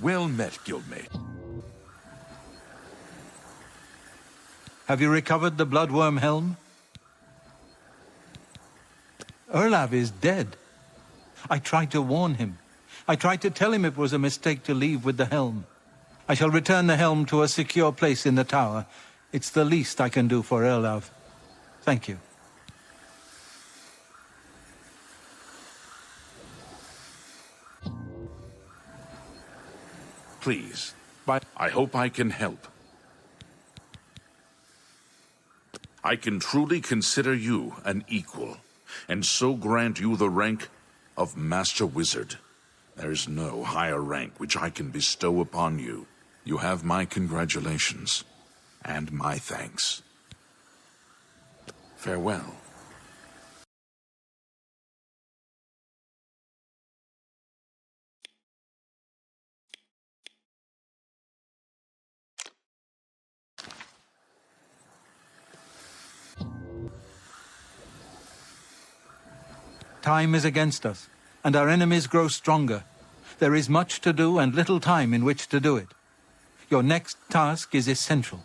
Well met, guildmate. Have you recovered the Bloodworm Helm? Olaf is dead. I tried to warn him. I tried to tell him it was a mistake to leave with the helm. I shall return the helm to a secure place in the tower. It's the least I can do for Olaf. Thank you. Please, but I hope I can help. I can truly consider you an equal, and so grant you the rank of Master Wizard. There is no higher rank which I can bestow upon you. You have my congratulations, and my thanks. Farewell. Time is against us, and our enemies grow stronger. There is much to do and little time in which to do it. Your next task is essential.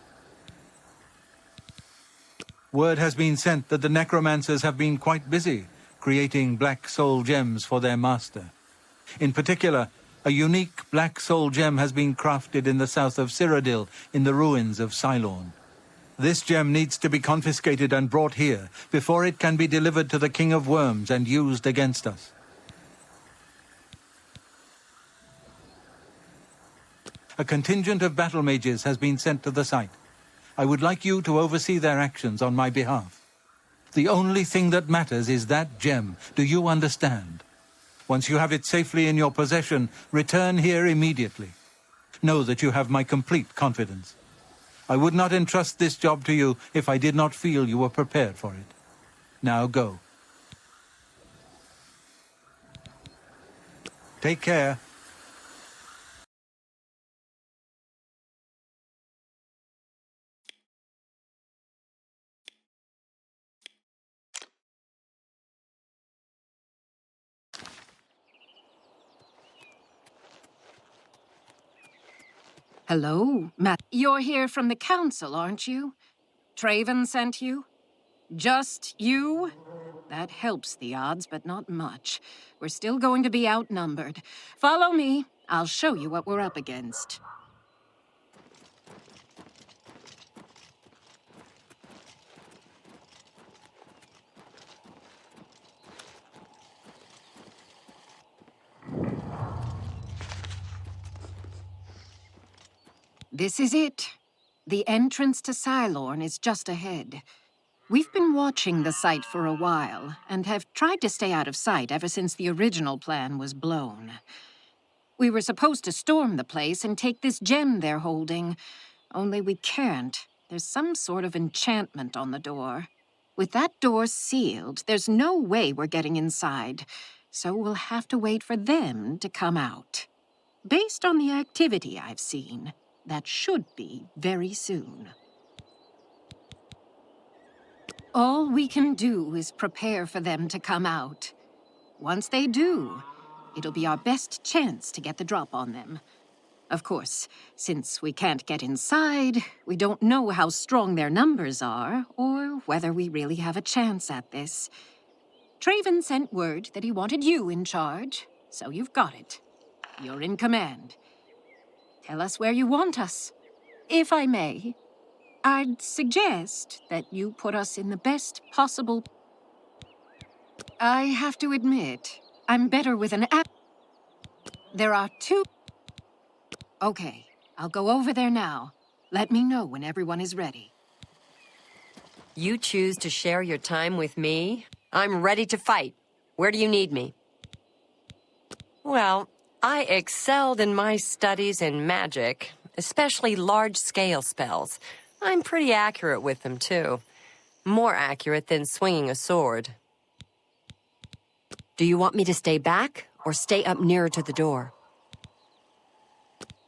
Word has been sent that the Necromancers have been quite busy creating black soul gems for their master. In particular, a unique black soul gem has been crafted in the south of Cyrodiil in the ruins of Cylorn. This gem needs to be confiscated and brought here before it can be delivered to the King of Worms and used against us. A contingent of battle mages has been sent to the site. I would like you to oversee their actions on my behalf. The only thing that matters is that gem. Do you understand? Once you have it safely in your possession, return here immediately. Know that you have my complete confidence. I would not entrust this job to you if I did not feel you were prepared for it. Now go. Take care. Hello, Matt. You're here from the council, aren't you? Traven sent you? Just you? That helps the odds, but not much. We're still going to be outnumbered. Follow me. I'll show you what we're up against. This is it. The entrance to Cylorn is just ahead. We've been watching the site for a while, and have tried to stay out of sight ever since the original plan was blown. We were supposed to storm the place and take this gem they're holding, only we can't. There's some sort of enchantment on the door. With that door sealed, there's no way we're getting inside, so we'll have to wait for them to come out. Based on the activity I've seen, that should be very soon. All we can do is prepare for them to come out. Once they do, it'll be our best chance to get the drop on them. Of course, since we can't get inside, we don't know how strong their numbers are, or whether we really have a chance at this. Traven sent word that he wanted you in charge, so you've got it. You're in command. Tell us where you want us. If I may, I'd suggest that you put us in the best possible... I have to admit, I'm better with an app. There are two... Okay, I'll go over there now. Let me know when everyone is ready. You choose to share your time with me? I'm ready to fight. Where do you need me? Well, I excelled in my studies in magic, especially large-scale spells. I'm pretty accurate with them, too. More accurate than swinging a sword. Do you want me to stay back, or stay up nearer to the door?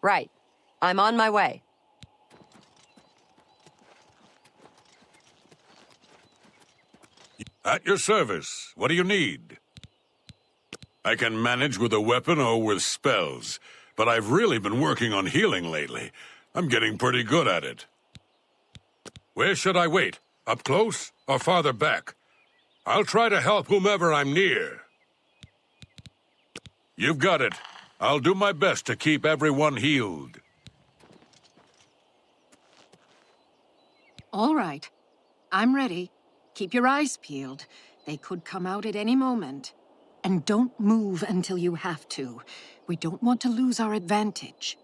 Right. I'm on my way. At your service. What do you need? I can manage with a weapon or with spells, but I've really been working on healing lately. I'm getting pretty good at it. Where should I wait? Up close or farther back? I'll try to help whomever I'm near. You've got it. I'll do my best to keep everyone healed. All right. I'm ready. Keep your eyes peeled. They could come out at any moment. And don't move until you have to. We don't want to lose our advantage.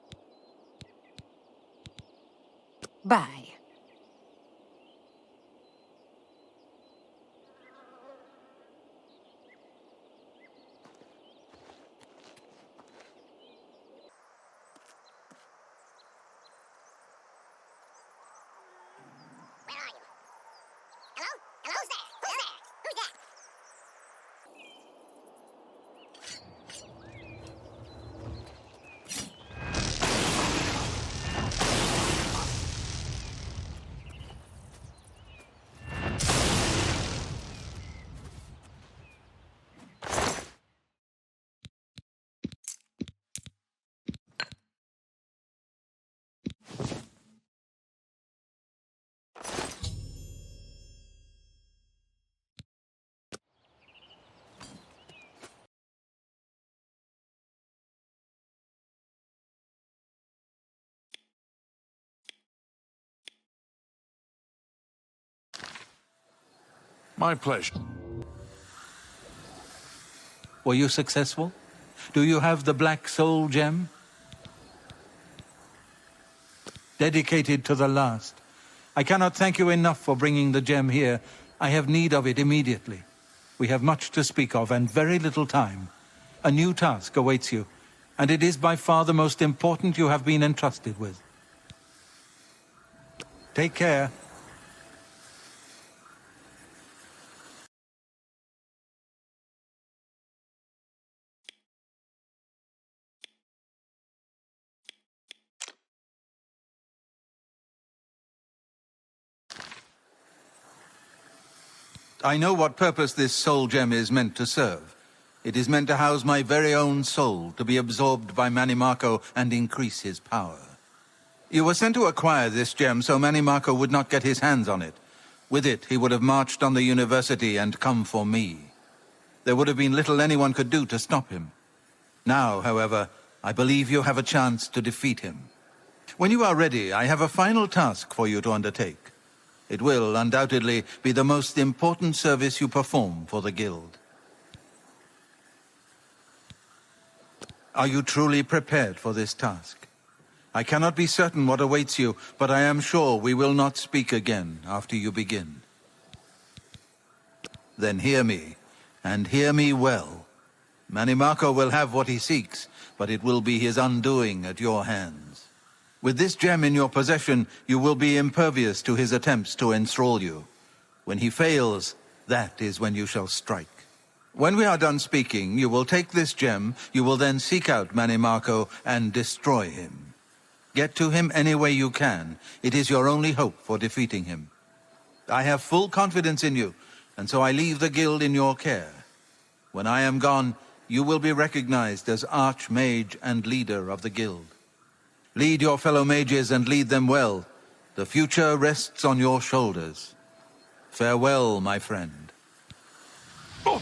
Bye. My pleasure. Were you successful? Do you have the Black Soul Gem? Dedicated to the last, I cannot thank you enough for bringing the gem here. I have need of it immediately. We have much to speak of and very little time. A new task awaits you, and it is by far the most important you have been entrusted with. Take care. I know what purpose this soul gem is meant to serve. It is meant to house my very own soul, to be absorbed by Mannimarco and increase his power. You were sent to acquire this gem so Mannimarco would not get his hands on it. With it, he would have marched on the university and come for me. There would have been little anyone could do to stop him. Now, however, I believe you have a chance to defeat him. When you are ready, I have a final task for you to undertake. It will, undoubtedly, be the most important service you perform for the Guild. Are you truly prepared for this task? I cannot be certain what awaits you, but I am sure we will not speak again after you begin. Then hear me, and hear me well. Mannimarco will have what he seeks, but it will be his undoing at your hands. With this gem in your possession, you will be impervious to his attempts to enthrall you. When he fails, that is when you shall strike. When we are done speaking, you will take this gem, you will then seek out Mannimarco and destroy him. Get to him any way you can. It is your only hope for defeating him. I have full confidence in you, and so I leave the Guild in your care. When I am gone, you will be recognized as Archmage and leader of the Guild. Lead your fellow mages and lead them well. The future rests on your shoulders. Farewell, my friend. Oh!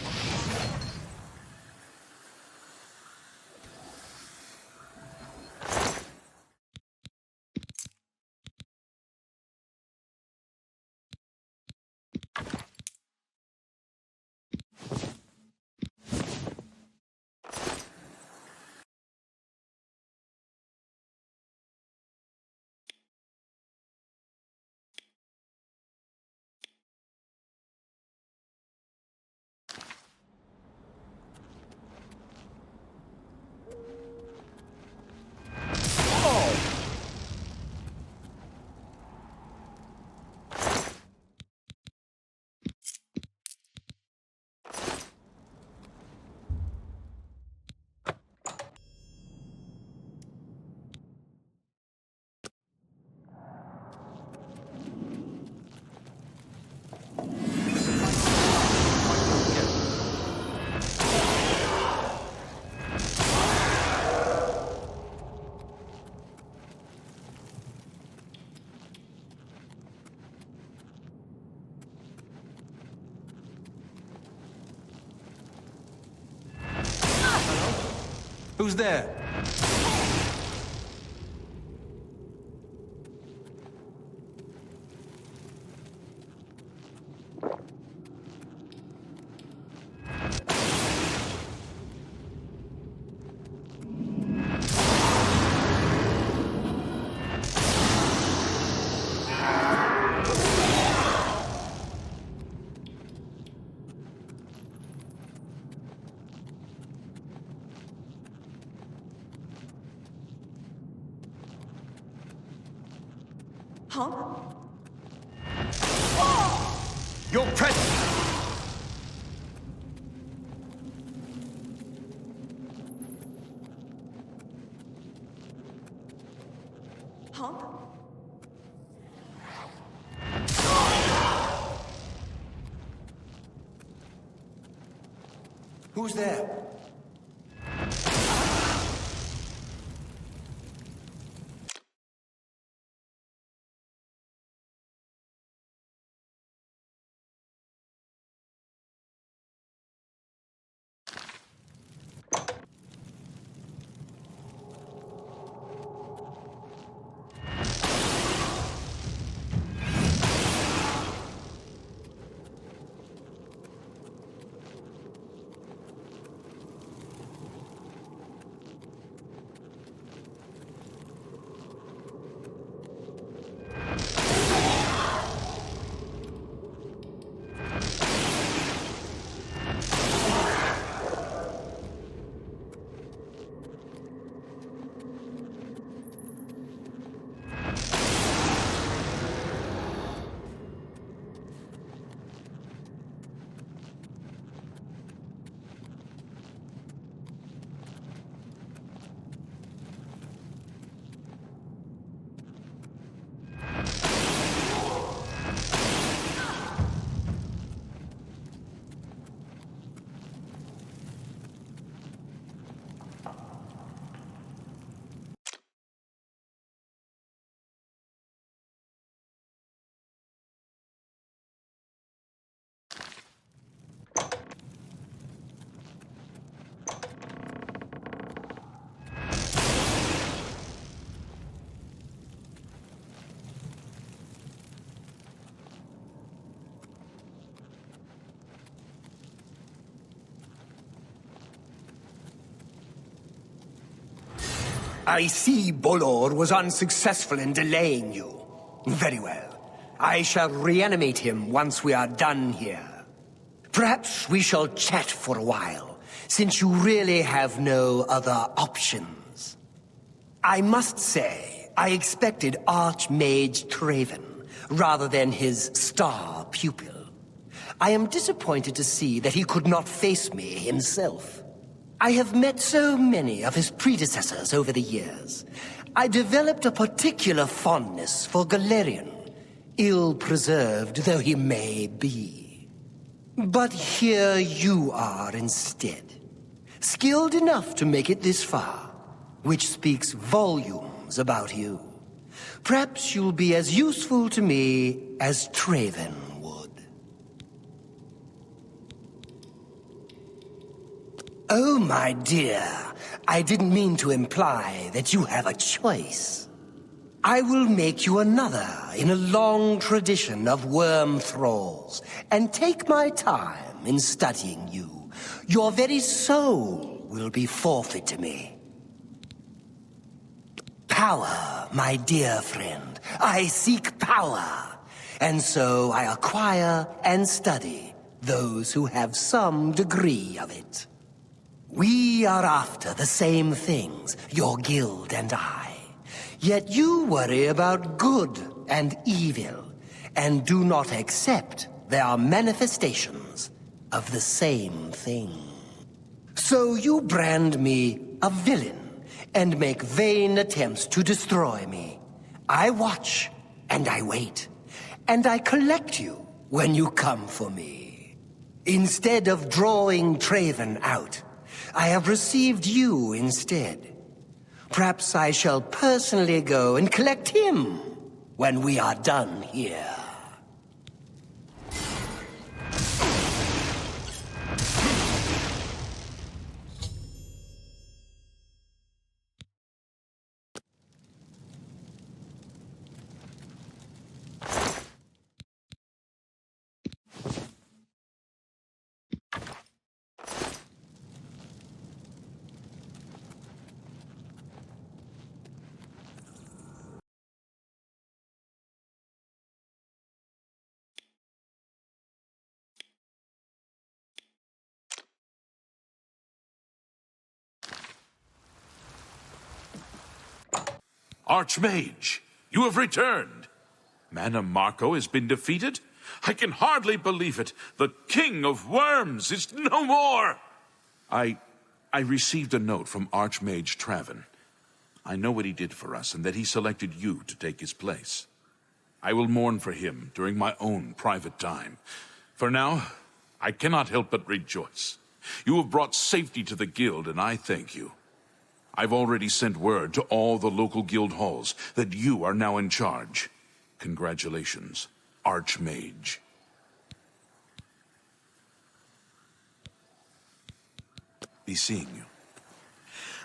Who's there? Huh? Your presence! Huh? Who's there? I see Bolor was unsuccessful in delaying you. Very well. I shall reanimate him once we are done here. Perhaps we shall chat for a while, since you really have no other options. I must say, I expected Archmage Traven, rather than his star pupil. I am disappointed to see that he could not face me himself. I have met so many of his predecessors over the years. I developed a particular fondness for Galerion, ill-preserved though he may be. But here you are instead, skilled enough to make it this far, which speaks volumes about you. Perhaps you'll be as useful to me as Traven would. Oh, my dear, I didn't mean to imply that you have a choice. I will make you another in a long tradition of worm thralls, and take my time in studying you. Your very soul will be forfeit to me. Power, my dear friend. I seek power. And so I acquire and study those who have some degree of it. We are after the same things, your guild and I. Yet you worry about good and evil, and do not accept their manifestations of the same thing. So you brand me a villain, and make vain attempts to destroy me. I watch, and I wait, and I collect you when you come for me. Instead of drawing Traven out, I have received you instead. Perhaps I shall personally go and collect him when we are done here. Archmage, you have returned. Mana Marco has been defeated? I can hardly believe it. The King of Worms is no more! I received a note from Archmage Traven. I know what he did for us, and that he selected you to take his place. I will mourn for him during my own private time. For now, I cannot help but rejoice. You have brought safety to the guild, and I thank you. I've already sent word to all the local guild halls that you are now in charge. Congratulations, Archmage. Be seeing you.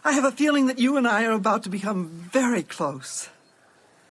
I have a feeling that you and I are about to become very close.